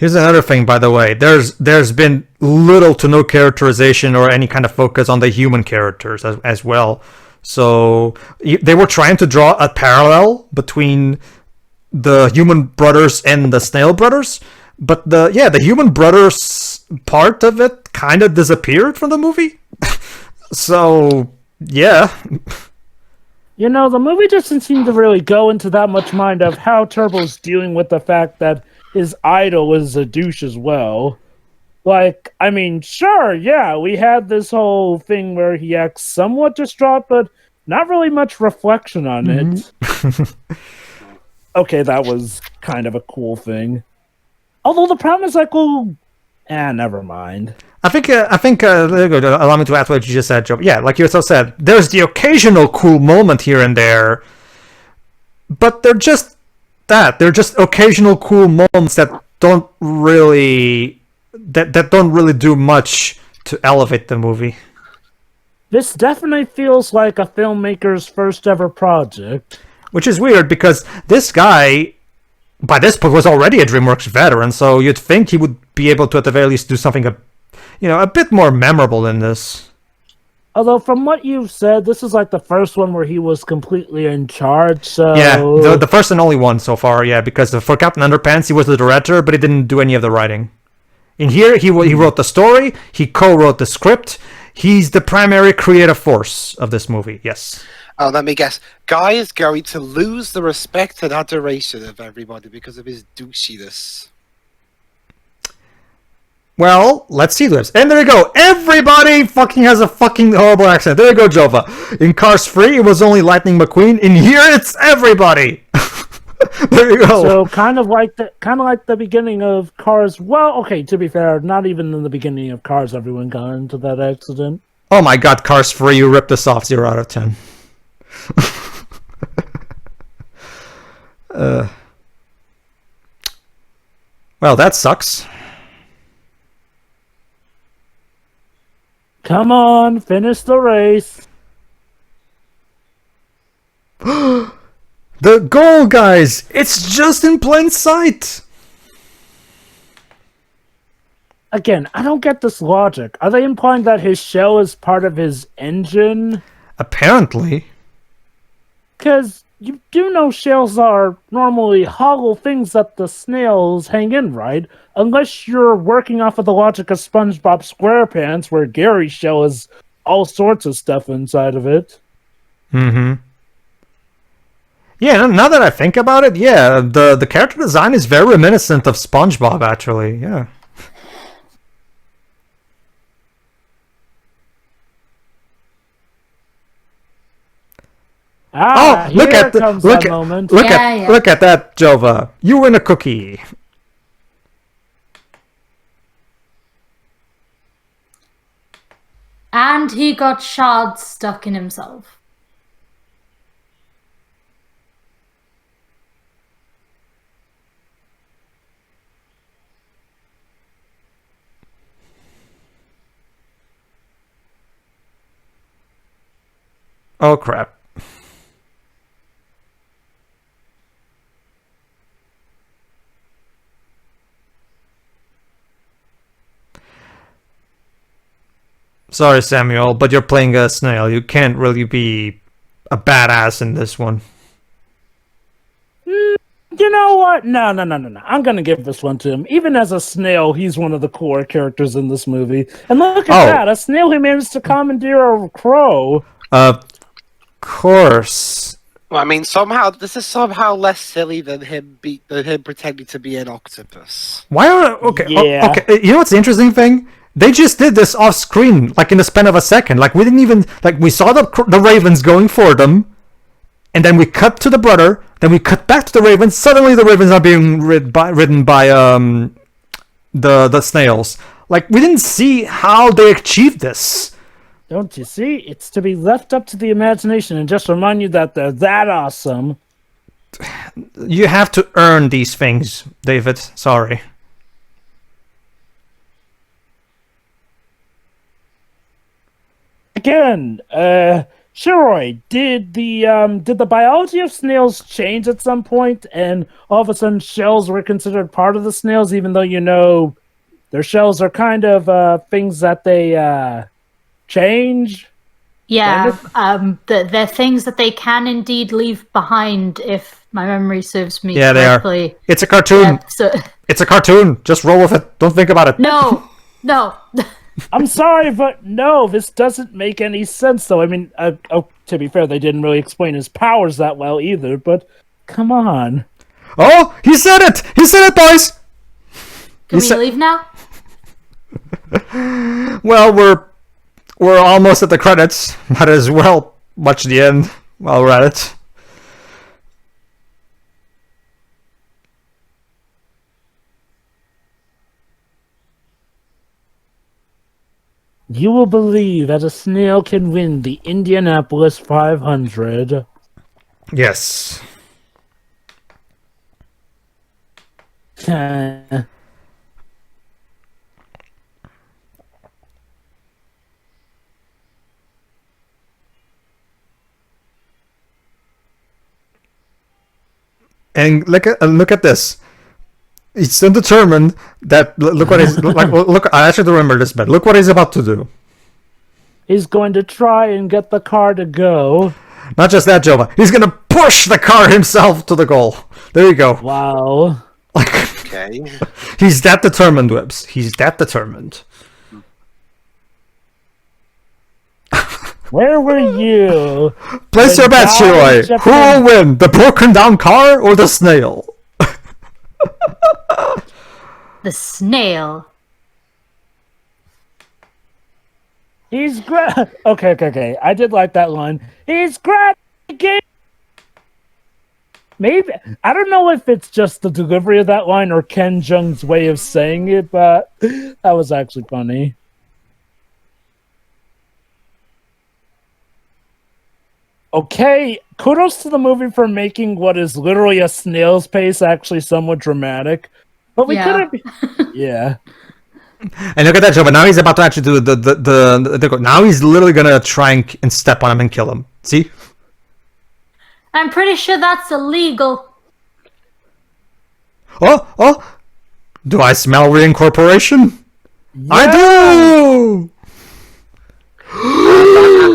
Speaker 2: Here's another thing, by the way. There's been little to no characterization or any kind of focus on the human characters as well. So they were trying to draw a parallel between the human brothers and the snail brothers, but the human brothers part of it kind of disappeared from the movie. So yeah.
Speaker 1: You know, the movie doesn't seem to really go into that much mind of how Turbo's dealing with the fact that his idol is a douche as well. Like, I mean, sure, yeah, we had this whole thing where he acts somewhat distraught, but not really much reflection on it. Okay, that was kind of a cool thing. Although the problem is like, well, never mind.
Speaker 2: I think there you go. Allow me to add what you just said, Joe. Yeah, like you also said, there's the occasional cool moment here and there, but they're just that. They're just occasional cool moments that don't really do much to elevate the movie.
Speaker 1: This definitely feels like a filmmaker's first ever project.
Speaker 2: Which is weird because this guy, by this point, was already a DreamWorks veteran, so you'd think he would be able to, at the very least, do something a bit more memorable than this.
Speaker 1: Although, from what you've said, this is like the first one where he was completely in charge, so...
Speaker 2: Yeah, the first and only one so far, yeah, because for Captain Underpants, he was the director, but he didn't do any of the writing. In here, he wrote the story, he co-wrote the script, he's the primary creative force of this movie, yes.
Speaker 5: Oh, let me guess. Guy is going to lose the respect and adoration of everybody because of his douchiness.
Speaker 2: Well, let's see this. And there you go. Everybody fucking has a fucking horrible accent. There you go, Jova. In Cars 3, it was only Lightning McQueen. In here, it's everybody. There you go.
Speaker 1: So kind of like the beginning of Cars. Well, okay, to be fair, not even in the beginning of Cars, everyone got into that accident.
Speaker 2: Oh my God, Cars 3, you ripped us off. 0 out of 10. Well, that sucks.
Speaker 1: Come on, finish the race.
Speaker 2: The goal, guys! It's just in plain sight!
Speaker 1: Again, I don't get this logic. Are they implying that his shell is part of his engine?
Speaker 2: Apparently.
Speaker 1: Because you do know shells are normally hollow things that the snails hang in, right? Unless you're working off of the logic of SpongeBob SquarePants, where Gary's shell has all sorts of stuff inside of it.
Speaker 2: Mm-hmm. Yeah, now that I think about it, yeah, the character design is very reminiscent of SpongeBob, actually, yeah. Look at that, Jova. You win a cookie.
Speaker 4: And he got shards stuck in himself.
Speaker 2: Oh, crap. Sorry, Samuel, but you're playing a snail. You can't really be a badass in this one.
Speaker 1: You know what? No. I'm going to give this one to him. Even as a snail, he's one of the core characters in this movie. And look at that. A snail who managed to commandeer a crow.
Speaker 2: Of course.
Speaker 5: Well, I mean, this is somehow less silly than him pretending to be an octopus.
Speaker 2: Why are... Okay,
Speaker 1: Yeah.
Speaker 2: okay. You know what's the interesting thing? They just did this off screen, like in the span of a second. Like we didn't even we saw the ravens going for them, and then we cut to the brother. Then we cut back to the ravens. Suddenly, the ravens are being ridden by the snails. Like we didn't see how they achieved this.
Speaker 1: Don't you see? It's to be left up to the imagination and just remind you that they're that awesome.
Speaker 2: You have to earn these things, David. Sorry.
Speaker 1: Again, Shiroi, did the biology of snails change at some point, and all of a sudden shells were considered part of the snails, even though their shells are kind of things that they change?
Speaker 4: Yeah, they're things that they can indeed leave behind if my memory serves me
Speaker 2: Yeah,
Speaker 4: correctly.
Speaker 2: they are. It's a cartoon.
Speaker 4: Yeah, so
Speaker 2: It's a cartoon. Just roll with it. Don't think about it.
Speaker 4: no.
Speaker 1: I'm sorry, but no, this doesn't make any sense, though. I mean, to be fair, they didn't really explain his powers that well either, but come on.
Speaker 2: Oh, he said it! He said it, boys!
Speaker 4: Can we leave now?
Speaker 2: Well, we're almost at the credits. Might as well watch the end while we're at it.
Speaker 1: You will believe that a snail can win the Indianapolis 500.
Speaker 2: Yes. And look at this. He's so determined that look what he's like. Look, I actually don't remember this, but look what he's about to do.
Speaker 1: He's going to try and get the car to go.
Speaker 2: Not just that, Jova. He's gonna push the car himself to the goal. There you go.
Speaker 1: Wow.
Speaker 3: Okay.
Speaker 2: He's that determined, Webs. He's that determined.
Speaker 1: Where were you?
Speaker 2: Place your bets, Shiroi. Who will win, the broken down car or the snail?
Speaker 4: The snail.
Speaker 1: He's okay. I did like that line. He's grabbing. Maybe I don't know if it's just the delivery of that line or Ken Jeong's way of saying it, but that was actually funny. Okay, kudos to the movie for making what is literally a snail's pace actually somewhat dramatic. But we couldn't. Yeah.
Speaker 2: And look at that, Joe. But now he's about to actually do the now he's literally gonna try and step on him and kill him. See?
Speaker 4: I'm pretty sure that's illegal.
Speaker 2: Oh! Do I smell reincorporation?
Speaker 1: Yeah.
Speaker 2: I do.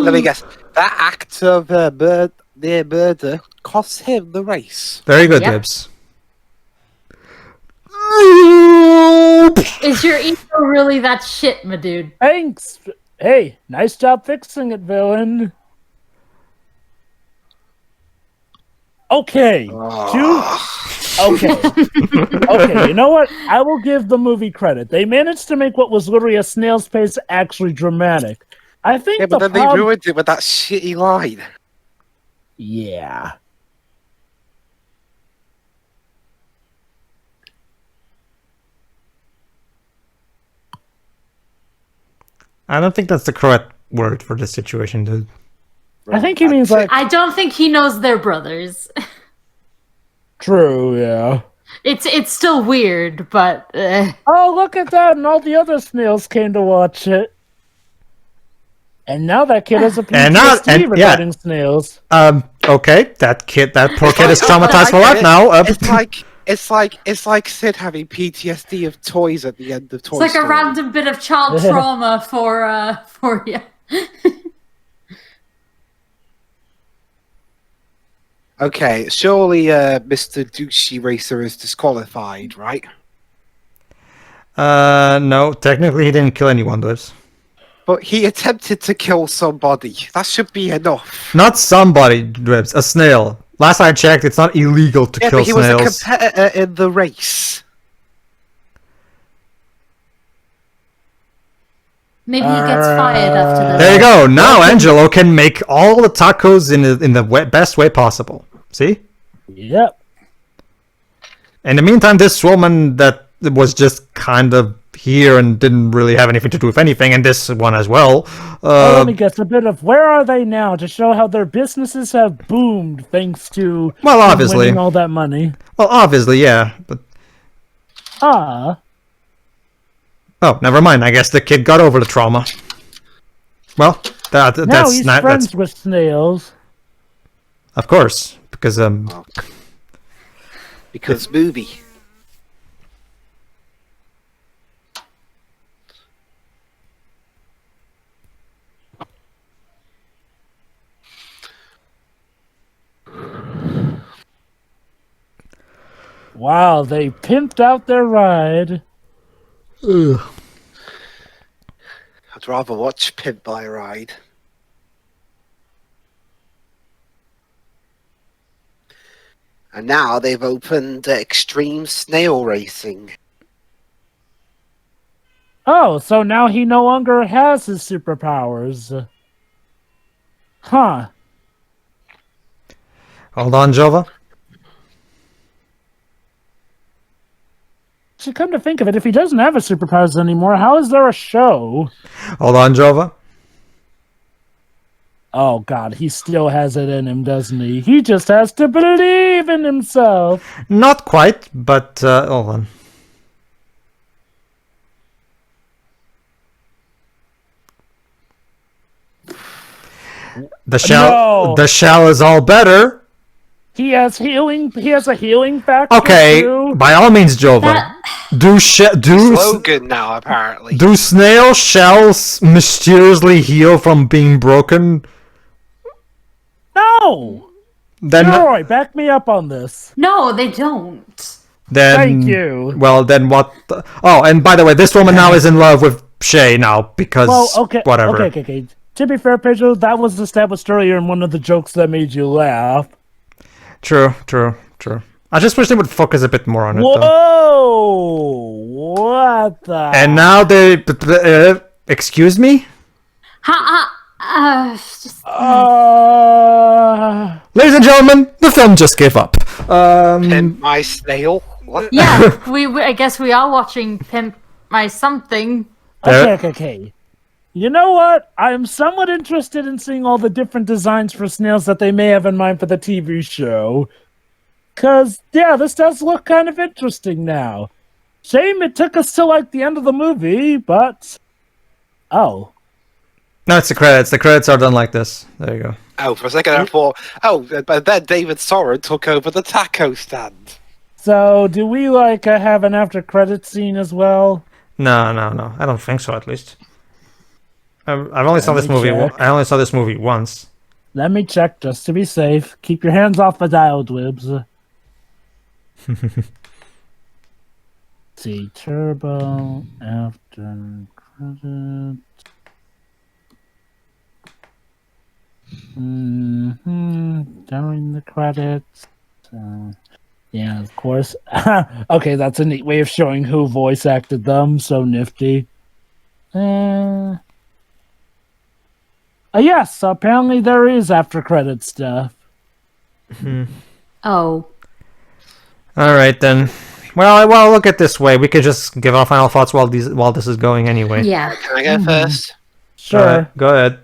Speaker 3: Let me guess. That act of near murder costs him the race.
Speaker 2: Very good,
Speaker 4: Yep.
Speaker 2: Dibs.
Speaker 4: Is your ego really that shit, my dude?
Speaker 1: Thanks. Hey, nice job fixing it, villain. Okay. Okay. Okay, you know what? I will give the movie credit. They managed to make what was literally a snail's pace actually dramatic. I think
Speaker 3: Yeah, but then they ruined it with that shitty line.
Speaker 1: Yeah.
Speaker 2: I don't think that's the correct word for this situation, dude.
Speaker 1: I think he means like
Speaker 4: I don't think he knows they're brothers.
Speaker 1: true, yeah.
Speaker 4: It's still weird, but
Speaker 1: Oh, look at that, and all the other snails came to watch it. And now that kid has a PTSD regarding snails.
Speaker 2: Okay, that poor kid is traumatized for life now.
Speaker 3: It's like Sid having PTSD of toys at the end of Toy
Speaker 4: it's like
Speaker 3: Story.
Speaker 4: a random bit of child trauma for you.
Speaker 3: Okay, surely Mr. Douchey Racer is disqualified, right?
Speaker 2: No, technically he didn't kill anyone, Dibs.
Speaker 3: But he attempted to kill somebody. That should be enough.
Speaker 2: Not somebody, Dibs, a snail. Last I checked, it's not illegal to
Speaker 3: Yeah,
Speaker 2: kill
Speaker 3: but he
Speaker 2: snails.
Speaker 3: was a competitor in the race.
Speaker 4: Maybe he gets fired after this.
Speaker 2: There you go. Now Angelo can make all the tacos in the best way possible. See?
Speaker 1: Yep.
Speaker 2: In the meantime, this woman that was just kind of here and didn't really have anything to do with anything, and this one as well.
Speaker 1: Let me guess a bit of where are they now to show how their businesses have boomed thanks to
Speaker 2: Well, obviously.
Speaker 1: winning all that money.
Speaker 2: Well, obviously, yeah. But
Speaker 1: Ah.
Speaker 2: oh, never mind. I guess the kid got over the trauma. Well,
Speaker 1: Now
Speaker 2: that's
Speaker 1: he's
Speaker 2: not.
Speaker 1: friends
Speaker 2: That's,
Speaker 1: with snails.
Speaker 2: of course, because
Speaker 3: Because movie.
Speaker 1: Wow, they pimped out their ride.
Speaker 3: I'd rather watch Pimp by Ride. And now they've opened extreme snail racing.
Speaker 1: Oh, so now he no longer has his superpowers. Huh.
Speaker 2: hold on, Jova.
Speaker 1: So come to think of it, if he doesn't have his superpowers anymore, how is there a show?
Speaker 2: Hold on, Jova.
Speaker 1: Oh god, he still has it in him, doesn't he? He just has to believe in himself.
Speaker 2: Not quite, but hold on. The shell is all better.
Speaker 1: He has healing. He has a healing factor.
Speaker 2: Okay,
Speaker 1: too.
Speaker 2: by all means, Jova.
Speaker 4: That-
Speaker 2: Do
Speaker 3: Slogan now, apparently.
Speaker 2: do snail shells mysteriously heal from being broken?
Speaker 1: No,
Speaker 2: Then
Speaker 1: Roy, back me up on this.
Speaker 4: No, they don't.
Speaker 1: Thank you.
Speaker 2: Well, then what? Oh, and by the way, this woman now is in love with Shay now because
Speaker 1: Well, okay,
Speaker 2: whatever.
Speaker 1: okay. To be fair, Pedro, that was established earlier in one of the jokes that made you laugh.
Speaker 2: True. I just wish they would focus a bit more on it. Though.
Speaker 1: Whoa! What the?
Speaker 2: And now they. Excuse me?
Speaker 4: Just,
Speaker 2: Ladies and gentlemen, the film just gave up.
Speaker 3: Pimp my snail. What?
Speaker 4: yeah, I guess we are watching Pimp My Something.
Speaker 1: Okay. You know what? I'm somewhat interested in seeing all the different designs for snails that they may have in mind for the TV show. Cause yeah, this does look kind of interesting now. Shame it took us till like the end of the movie, but oh.
Speaker 2: No, it's the credits. The credits are done like this. There you go.
Speaker 3: Oh, for a second I thought, but then David Soren took over the taco stand.
Speaker 1: So do we like have an after credit scene as well?
Speaker 2: No. I don't think so. At least. I've only saw this movie.
Speaker 1: check.
Speaker 2: I only saw this movie once.
Speaker 1: Let me check just to be safe. Keep your hands off the dial, Dwibs. See, Turbo, after credit. During the credits. Yeah, of course. Okay, that's a neat way of showing who voice acted them. So nifty. Yes, apparently there is after credit stuff.
Speaker 4: Oh.
Speaker 2: All right then. Well, look at this way. We could just give our final thoughts while this is going anyway.
Speaker 4: Yeah.
Speaker 3: Can I go first?
Speaker 1: Sure.
Speaker 2: Go ahead.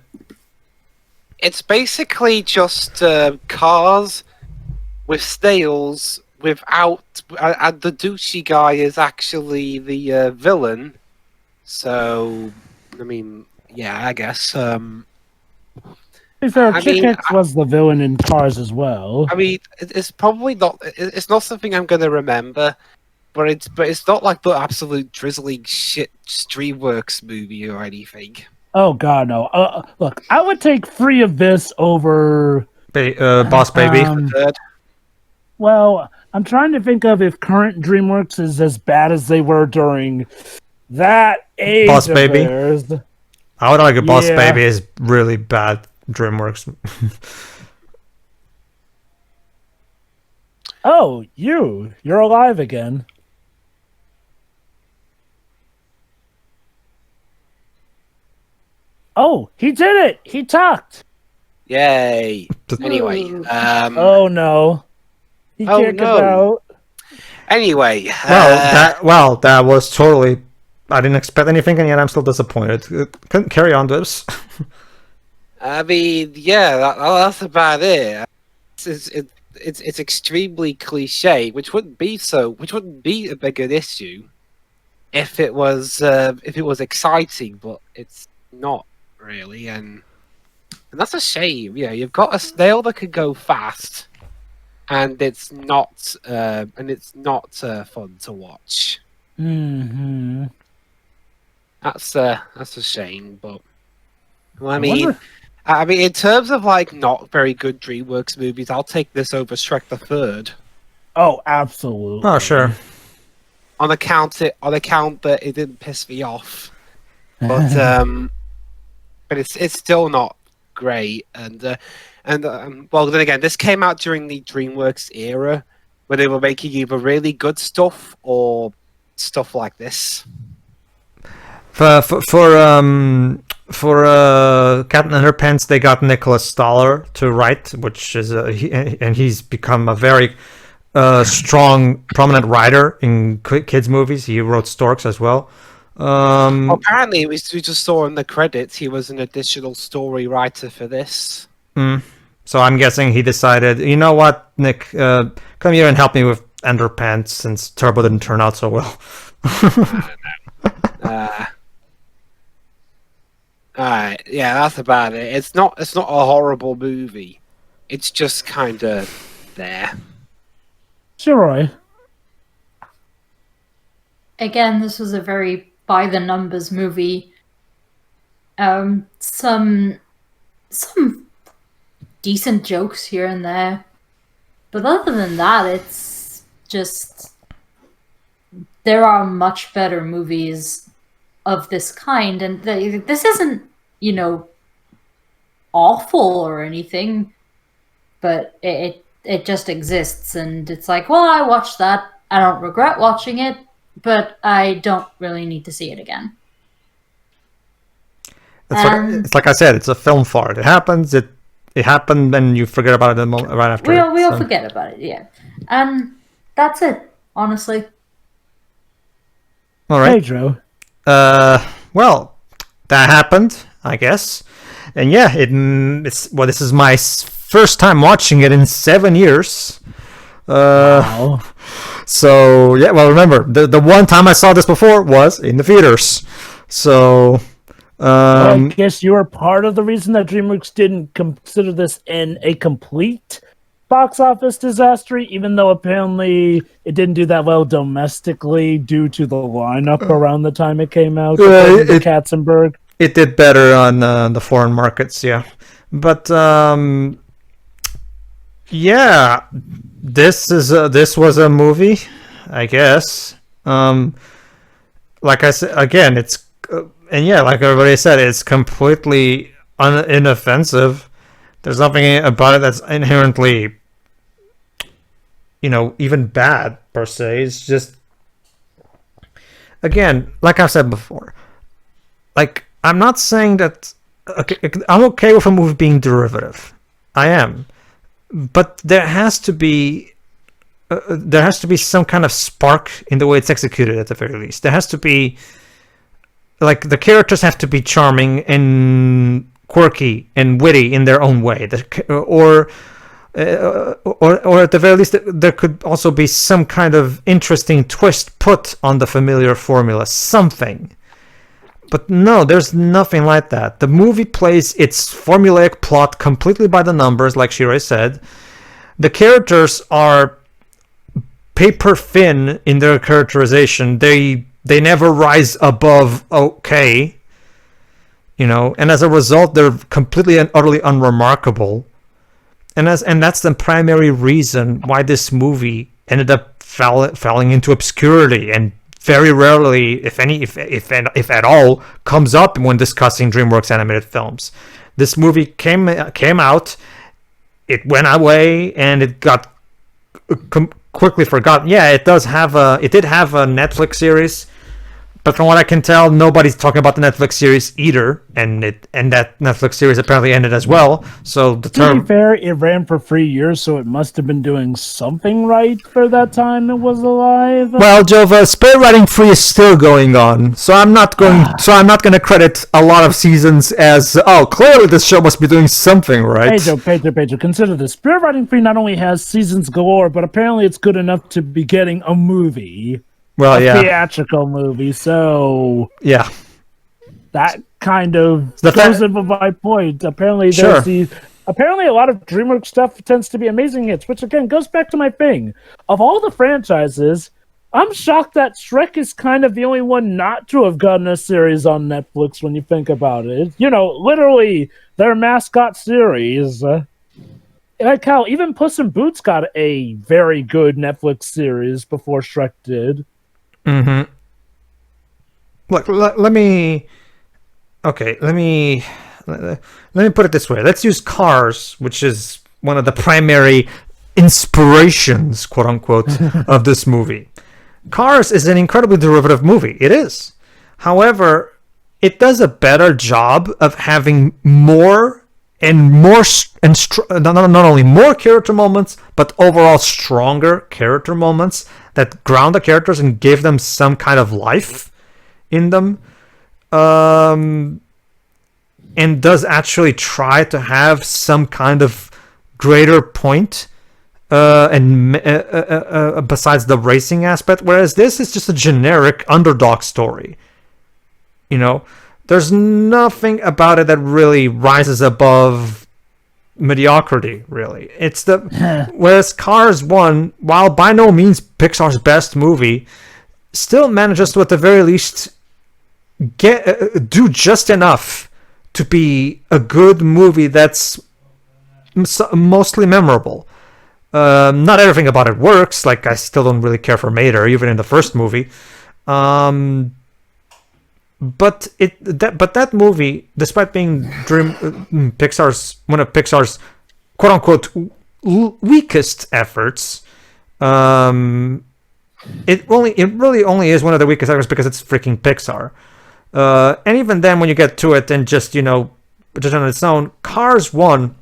Speaker 3: It's basically just cars with snails without... and the douchey guy is actually the villain. So, I mean, yeah, I guess.
Speaker 1: To be fair, Chick Hicks was the villain in Cars as well.
Speaker 3: I mean, it's probably not... It's not something I'm going to remember, but it's not like the absolute drizzling shit Dreamworks movie or anything.
Speaker 1: Oh god, no. Look, I would take 3 of this over...
Speaker 2: Boss Baby.
Speaker 1: Well, I'm trying to think of if current DreamWorks is as bad as they were during that age
Speaker 2: Boss
Speaker 1: of
Speaker 2: Baby?
Speaker 1: theirs.
Speaker 2: I would argue Boss
Speaker 1: Yeah.
Speaker 2: Baby is really bad DreamWorks.
Speaker 1: Oh, you're alive again. Oh, he did it! He talked!
Speaker 3: Yay! Anyway,
Speaker 1: Oh no. He
Speaker 3: Oh,
Speaker 1: can't
Speaker 3: no.
Speaker 1: get out.
Speaker 3: anyway,
Speaker 2: That was totally. I didn't expect anything, and yet I'm still disappointed. Carry on, Dibs.
Speaker 3: I mean, yeah, that's about it. It's extremely cliche, which wouldn't be a bigger issue if it was exciting, but it's not really, and that's a shame. Yeah, you've got a snail that can go fast, and it's not fun to watch.
Speaker 1: Mm-hmm.
Speaker 3: That's a shame, but well, I
Speaker 1: wonder-
Speaker 3: mean, in terms of like not very good DreamWorks movies, I'll take this over Shrek the Third.
Speaker 1: Oh, absolutely.
Speaker 2: Oh, sure.
Speaker 3: On account that it didn't piss me off, but it's still not great. And well, then again, this came out during the DreamWorks era, where they were making either really good stuff or stuff like this.
Speaker 2: For Captain Underpants, they got Nicholas Stoller to write, which is and he's become a very strong, prominent writer in kids movies. He wrote Storks as well.
Speaker 3: Well, apparently, we just saw in the credits he was an additional story writer for this.
Speaker 2: So I'm guessing he decided, you know what, Nick, come here and help me with Underpants, since Turbo didn't turn out so well.
Speaker 3: Alright, yeah, that's about it. It's not a horrible movie. It's just kind of there.
Speaker 1: Sure.
Speaker 4: Again, this was a very by the numbers movie. Some decent jokes here and there, but other than that, it's just there are much better movies of this kind, and this isn't, awful or anything, but it just exists, and it's like, well, I watched that. I don't regret watching it, but I don't really need to see it again.
Speaker 2: It's like I said, it's a film fart. It happens. It happened, and you forget about it the moment right after.
Speaker 4: We'll forget about it. Yeah, and that's it. Honestly.
Speaker 2: All right.
Speaker 1: Pedro.
Speaker 2: Well, that happened, I guess, and yeah, this is my first time watching it in 7 years.
Speaker 1: Wow.
Speaker 2: So yeah, well, remember the one time I saw this before was in the theaters. So
Speaker 1: I guess you were part of the reason that DreamWorks didn't consider this a complete box office disaster, even though apparently it didn't do that well domestically due to the lineup around the time it came out. Katzenberg.
Speaker 2: It did better on the foreign markets, yeah. But yeah, this was a movie, I guess. Like I said again, it's and yeah, like everybody said, it's completely inoffensive. There's nothing about it that's inherently, even bad per se. It's just, again, like I've said before, like, I'm not saying that I'm okay with a movie being derivative. I am, but there has to be some kind of spark in the way it's executed at the very least. There has to be, like, the characters have to be charming and quirky and witty in their own way, or at the very least there could also be some kind of interesting twist put on the familiar formula, something. But no, there's nothing like that. The movie plays its formulaic plot completely by the numbers, like Shirai said. The characters are paper thin in their characterization. They never rise above okay. And as a result, they're completely and utterly unremarkable. And that's the primary reason why this movie ended up falling into obscurity, and very rarely, if at all, comes up when discussing DreamWorks animated films. This movie came out, it went away, and it got quickly forgotten. Yeah, it did have a Netflix series. But from what I can tell, nobody's talking about the Netflix series either, and that Netflix series apparently ended as well. So the term,
Speaker 1: to be fair, it ran for 3 years, so it must have been doing something right for that time it was alive.
Speaker 2: Well, Jova, Spirit Riding Free is still going on, so I'm not going to credit a lot of seasons as clearly this show must be doing something right.
Speaker 1: Pedro, consider this: Spirit Riding Free not only has seasons galore, but apparently it's good enough to be getting a movie.
Speaker 2: Well, yeah,
Speaker 1: theatrical movie. So
Speaker 2: yeah,
Speaker 1: that kind of
Speaker 2: The
Speaker 1: goes
Speaker 2: fa-
Speaker 1: into my point. Apparently,
Speaker 2: Sure.
Speaker 1: apparently a lot of DreamWorks stuff tends to be amazing hits, which again goes back to my thing. Of all the franchises, I'm shocked that Shrek is kind of the only one not to have gotten a series on Netflix when you think about it. You know, literally their mascot series. Like how even Puss in Boots got a very good Netflix series before Shrek did.
Speaker 2: Mm-hmm. Look, let me put it this way. Let's use Cars, which is one of the primary inspirations, quote unquote, of this movie. Cars is an incredibly derivative movie. It is. However, it does a better job of having more and more, not only more character moments, but overall stronger character moments that ground the characters and give them some kind of life in them. And does actually try to have some kind of greater point besides the racing aspect, whereas this is just a generic underdog story. You know, there's nothing about it that really rises above mediocrity, really. It's whereas Cars 1, while by no means Pixar's best movie, still manages to at the very least do just enough to be a good movie that's mostly memorable. Not everything about it works. Like, I still don't really care for Mater, even in the first movie. But that movie, despite being one of Pixar's quote unquote weakest efforts, it really only is one of the weakest efforts because it's freaking Pixar. And even then, when you get to it and just on its own, Cars 1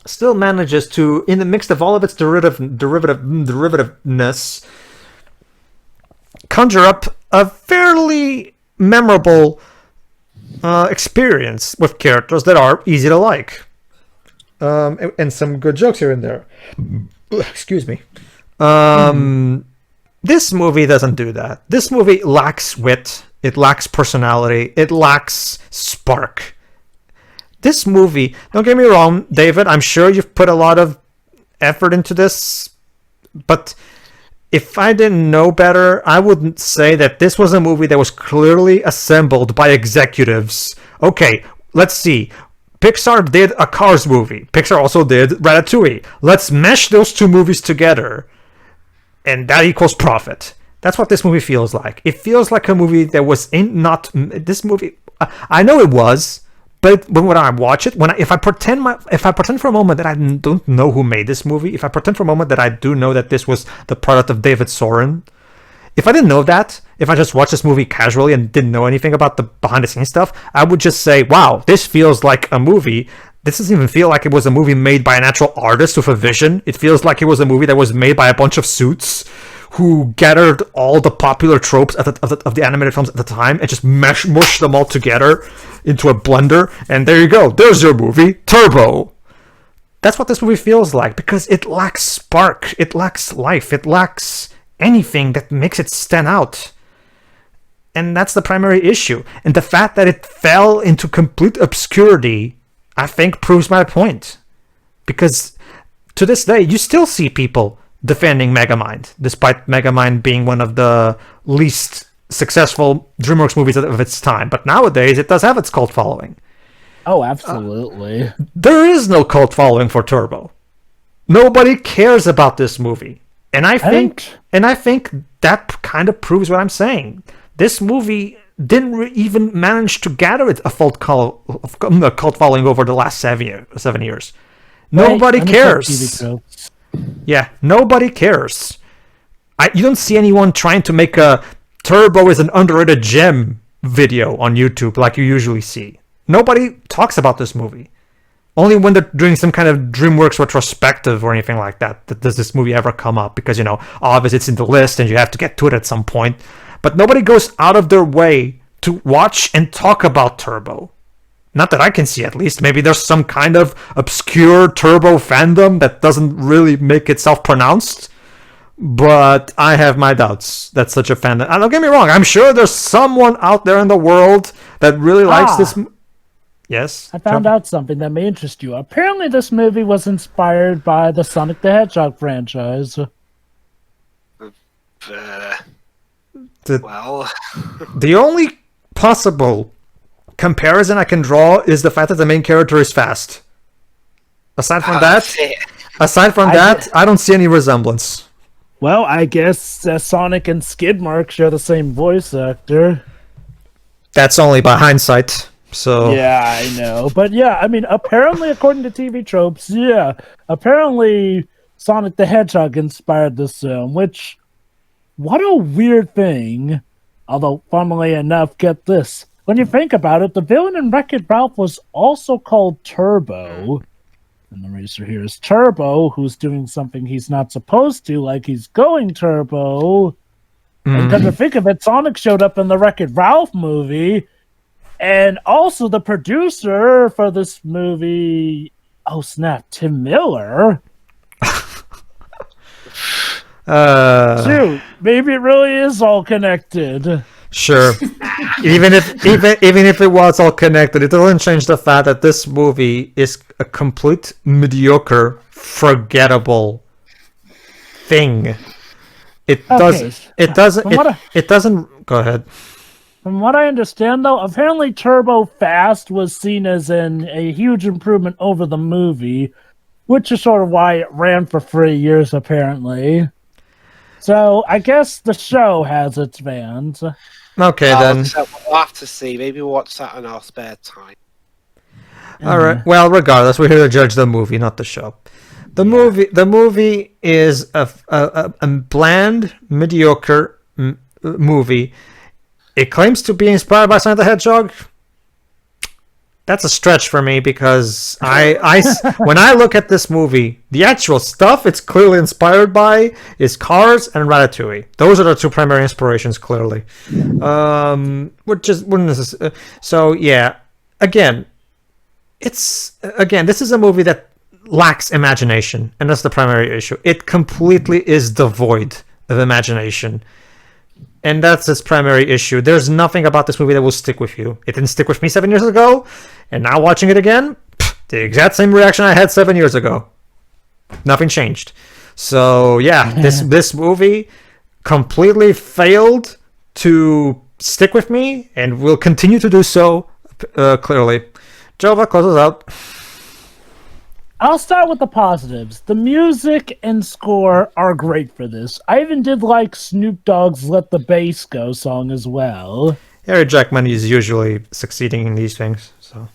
Speaker 2: still manages to, in the mix of all of its derivativeness, conjure up a fairly memorable experience with characters that are easy to like, and some good jokes here and there. Excuse me. This movie doesn't do that. This movie lacks wit. It lacks personality. It lacks spark. This movie, don't get me wrong, David, I'm sure you've put a lot of effort into this, but if I didn't know better, I wouldn't say that this was a movie that was clearly assembled by executives. Okay, let's see. Pixar did a Cars movie. Pixar also did Ratatouille. Let's mesh those two movies together, and that equals profit. That's what this movie feels like. It feels like a movie that was this movie. I know it was. But when I watch it, if I pretend for a moment that I don't know who made this movie, if I pretend for a moment that I do know that this was the product of David Soren, if I didn't know that, if I just watched this movie casually and didn't know anything about the behind the scenes stuff, I would just say, wow, this feels like a movie. This doesn't even feel like it was a movie made by an actual artist with a vision. It feels like it was a movie that was made by a bunch of suits who gathered all the popular tropes of the animated films at the time and just mushed them all together into a blender, and there you go. There's your movie, Turbo. That's what this movie feels like, because it lacks spark, it lacks life, it lacks anything that makes it stand out. And that's the primary issue. And the fact that it fell into complete obscurity, I think, proves my point. Because to this day, you still see people defending Megamind, despite Megamind being one of the least successful DreamWorks movies of its time. But nowadays, it does have its cult following.
Speaker 1: Oh, absolutely.
Speaker 2: There is no cult following for Turbo. Nobody cares about this movie. And I think that kind of proves what I'm saying. This movie didn't even manage to gather a cult following over the last 7 years. Nobody cares. Yeah, nobody cares. You don't see anyone trying to make a Turbo is an underrated gem video on YouTube like you usually see. Nobody talks about this movie. Only when they're doing some kind of DreamWorks retrospective or anything like that does this movie ever come up, because, obviously it's in the list and you have to get to it at some point. But nobody goes out of their way to watch and talk about Turbo. Not that I can see, at least. Maybe there's some kind of obscure Turbo fandom that doesn't really make itself pronounced. but I have my doubts that such a fan. And don't get me wrong, I'm sure there's someone out there in the world that really likes this. Yes?
Speaker 1: I found out something that may interest you. Apparently, this movie was inspired by the Sonic the Hedgehog franchise.
Speaker 3: Well,
Speaker 2: The only possible comparison I can draw is the fact that the main character is fast. Aside from that, I don't see any resemblance.
Speaker 1: Well, I guess Sonic and Skidmark share the same voice actor.
Speaker 2: That's only by hindsight. So
Speaker 1: Yeah, I know. But yeah, I mean, apparently, according to TV tropes, apparently Sonic the Hedgehog inspired this film, which, what a weird thing. Although, funnily enough, get this. When you think about it, the villain in Wreck-It Ralph was also called Turbo. And the racer here is Turbo, who's doing something he's not supposed to, like he's going turbo. And come to think of it, Sonic showed up in the Wreck-It Ralph movie. And also the producer for this movie, oh snap, Tim Miller. Shoot, maybe it really is all connected.
Speaker 2: Sure. even if it was all connected, it doesn't change the fact that this movie is a complete mediocre, forgettable thing. It doesn't. Go ahead.
Speaker 1: From what I understand, though, apparently Turbo Fast was seen as a huge improvement over the movie, which is sort of why it ran for 3 years, apparently. So I guess the show has its fans.
Speaker 2: Okay, then.
Speaker 3: We'll have to see. Maybe we'll watch that in our spare time.
Speaker 2: All right. Well, regardless, we're here to judge the movie, not the show. The movie is a bland, mediocre movie. It claims to be inspired by Sonic the Hedgehog. That's a stretch for me because when I look at this movie, the actual stuff it's clearly inspired by is Cars and Ratatouille. Those are the two primary inspirations, clearly. So yeah. Again, this is a movie that lacks imagination, and that's the primary issue. It completely is devoid of imagination. And that's its primary issue. There's nothing about this movie that will stick with you. It didn't stick with me 7 years ago, and now watching it again, the exact same reaction I had 7 years ago. Nothing changed. So yeah, this movie completely failed to stick with me, and will continue to do so. Clearly, Jova, close us out.
Speaker 1: I'll start with the positives. The music and score are great for this. I even did like Snoop Dogg's Let the Bass Go song as well.
Speaker 2: Harry Jackman is usually succeeding in these things. So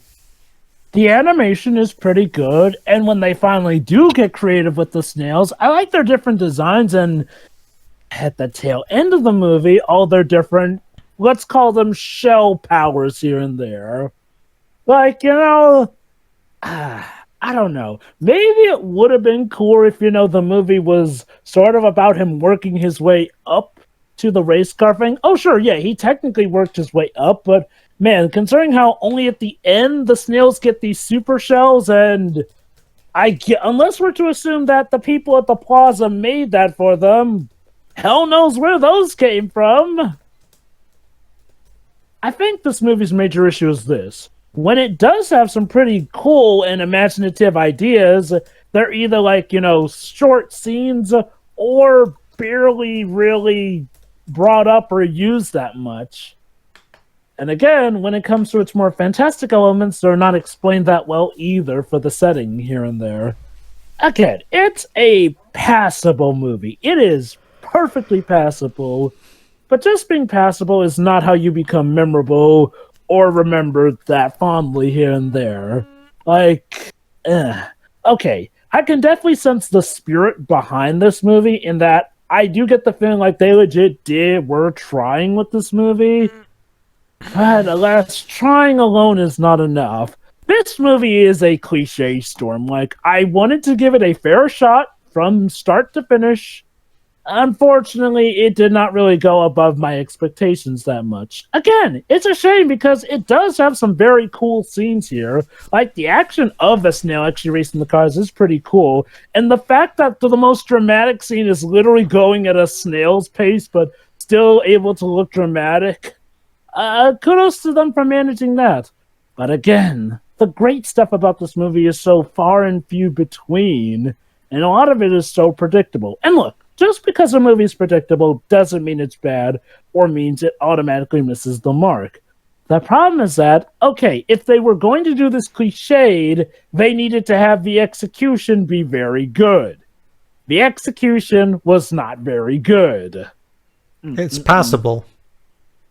Speaker 1: the animation is pretty good, and when they finally do get creative with the snails, I like their different designs, and at the tail end of the movie, all their different, let's call them shell powers here and there. Like, I don't know. Maybe it would have been cool if, the movie was sort of about him working his way up to the race car thing. Oh, sure, yeah, he technically worked his way up, but man, considering how only at the end the snails get these super shells, and unless we're to assume that the people at the plaza made that for them, hell knows where those came from. I think this movie's major issue is this. When it does have some pretty cool and imaginative ideas, they're either short scenes or barely really brought up or used that much. And again, when it comes to its more fantastic elements, they're not explained that well either for the setting here and there. Again, it's a passable movie. It is perfectly passable, but just being passable is not how you become memorable or remember that fondly here and there. Okay, I can definitely sense the spirit behind this movie in that I do get the feeling like they legit were trying with this movie. But alas, trying alone is not enough. This movie is a cliche storm. I wanted to give it a fair shot from start to finish. unfortunately, it did not really go above my expectations that much. Again, it's a shame because it does have some very cool scenes here. Like, the action of a snail actually racing the cars is pretty cool. And the fact that the most dramatic scene is literally going at a snail's pace, but still able to look dramatic. Kudos to them for managing that. But again, the great stuff about this movie is so far and few between, and a lot of it is so predictable. And look, just because a movie is predictable doesn't mean it's bad or means it automatically misses the mark. The problem is that, okay, if they were going to do this cliched, they needed to have the execution be very good. The execution was not very good.
Speaker 2: It's passable,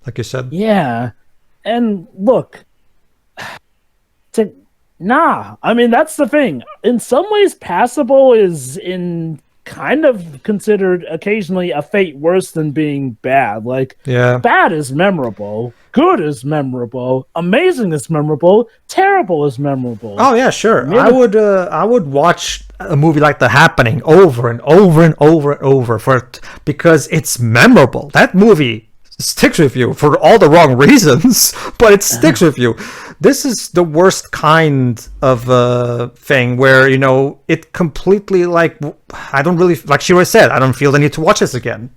Speaker 2: like you said.
Speaker 1: Yeah. And look, I mean, that's the thing. In some ways, passable is in kind of considered occasionally a fate worse than being bad. Like,
Speaker 2: Yeah.
Speaker 1: bad is memorable, good is memorable, amazing is memorable, terrible is memorable.
Speaker 2: Oh yeah, sure.
Speaker 1: Maybe-
Speaker 2: I would watch a movie like The Happening over and over and over and over because it's memorable. That movie sticks with you for all the wrong reasons, but it sticks with you. This is the worst kind of thing where, you know, it completely, like, I don't really, like Shira said, I don't feel the need to watch this again.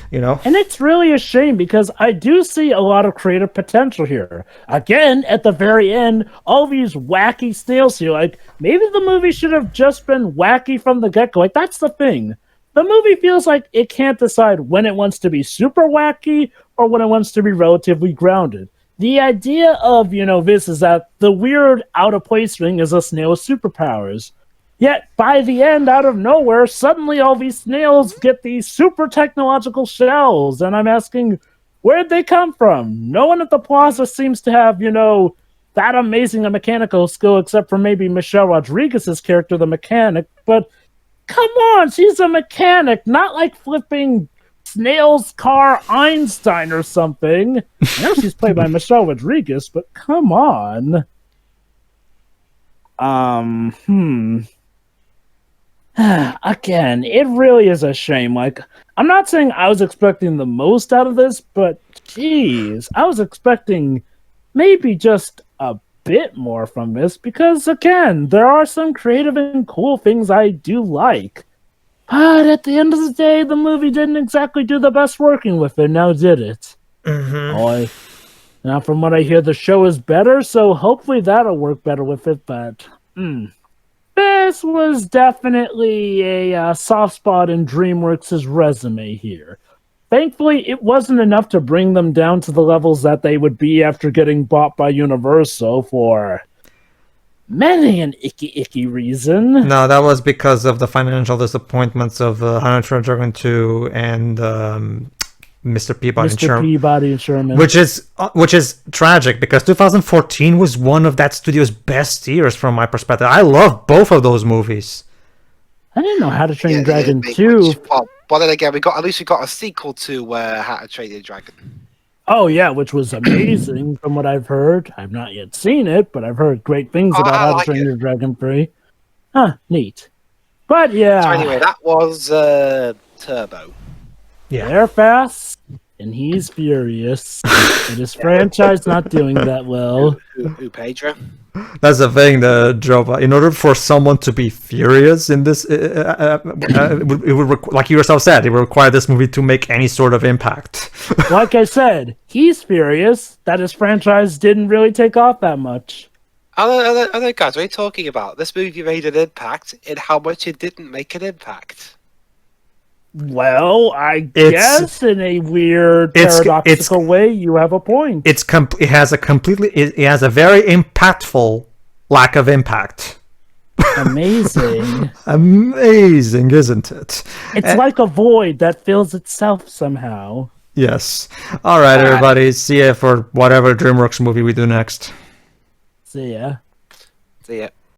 Speaker 2: You know?
Speaker 1: And it's really a shame because I do see a lot of creative potential here. Again, at the very end, all these wacky snails here, like, maybe the movie should have just been wacky from the get-go. Like, that's the thing. The movie feels like it can't decide when it wants to be super wacky or when it wants to be relatively grounded. The idea of, this is that the weird out-of-place thing is a snail with superpowers. Yet, by the end, out of nowhere, suddenly all these snails get these super technological shells, and I'm asking, where'd they come from? No one at the plaza seems to have, that amazing a mechanical skill, except for maybe Michelle Rodriguez's character, the mechanic, but come on, she's a mechanic, not like flipping Snail's car Einstein or something. I know she's played by Michelle Rodriguez, but come on. Again, it really is a shame. Like, I'm not saying I was expecting the most out of this, but geez, I was expecting maybe just a bit more from this because, again, there are some creative and cool things I do like. But at the end of the day, the movie didn't exactly do the best working with it, now did it? Mm-hmm. Now, from what I hear, the show is better, so hopefully that'll work better with it, but this was definitely a soft spot in DreamWorks' resume here. Thankfully, it wasn't enough to bring them down to the levels that they would be after getting bought by Universal for many an icky reason.
Speaker 2: No, that was because of the financial disappointments of How to Train Your Dragon 2 and Mr. Peabody
Speaker 1: and Sherman.
Speaker 2: Which is tragic because 2014 was one of that studio's best years from my perspective. I love both of those movies.
Speaker 1: I didn't know How to Train Your Dragon 2.
Speaker 5: But then again, we got a sequel to How to Train Your Dragon.
Speaker 1: Oh, yeah, which was amazing from what I've heard. I've not yet seen it, but I've heard great things about How to Train Your Dragon 3. Huh, neat. But, yeah.
Speaker 5: So anyway, that was Turbo.
Speaker 2: Yeah.
Speaker 1: They're fast, and he's furious. And his franchise not doing that well.
Speaker 5: Who Pedro?
Speaker 2: That's the thing, Jova. In order for someone to be furious in this, it would, like you yourself said, it would require this movie to make any sort of impact.
Speaker 1: Like I said, he's furious that his franchise didn't really take off that much.
Speaker 5: Other guys, what are you talking about? This movie made an impact in how much it didn't make an impact.
Speaker 1: Well, I guess in a weird paradoxical way, you have a point.
Speaker 2: It has a very impactful lack of impact.
Speaker 1: Amazing.
Speaker 2: Amazing, isn't it?
Speaker 1: It's like a void that fills itself somehow.
Speaker 2: Yes. All right, everybody. See ya for whatever DreamWorks movie we do next.
Speaker 1: See ya.
Speaker 5: See ya.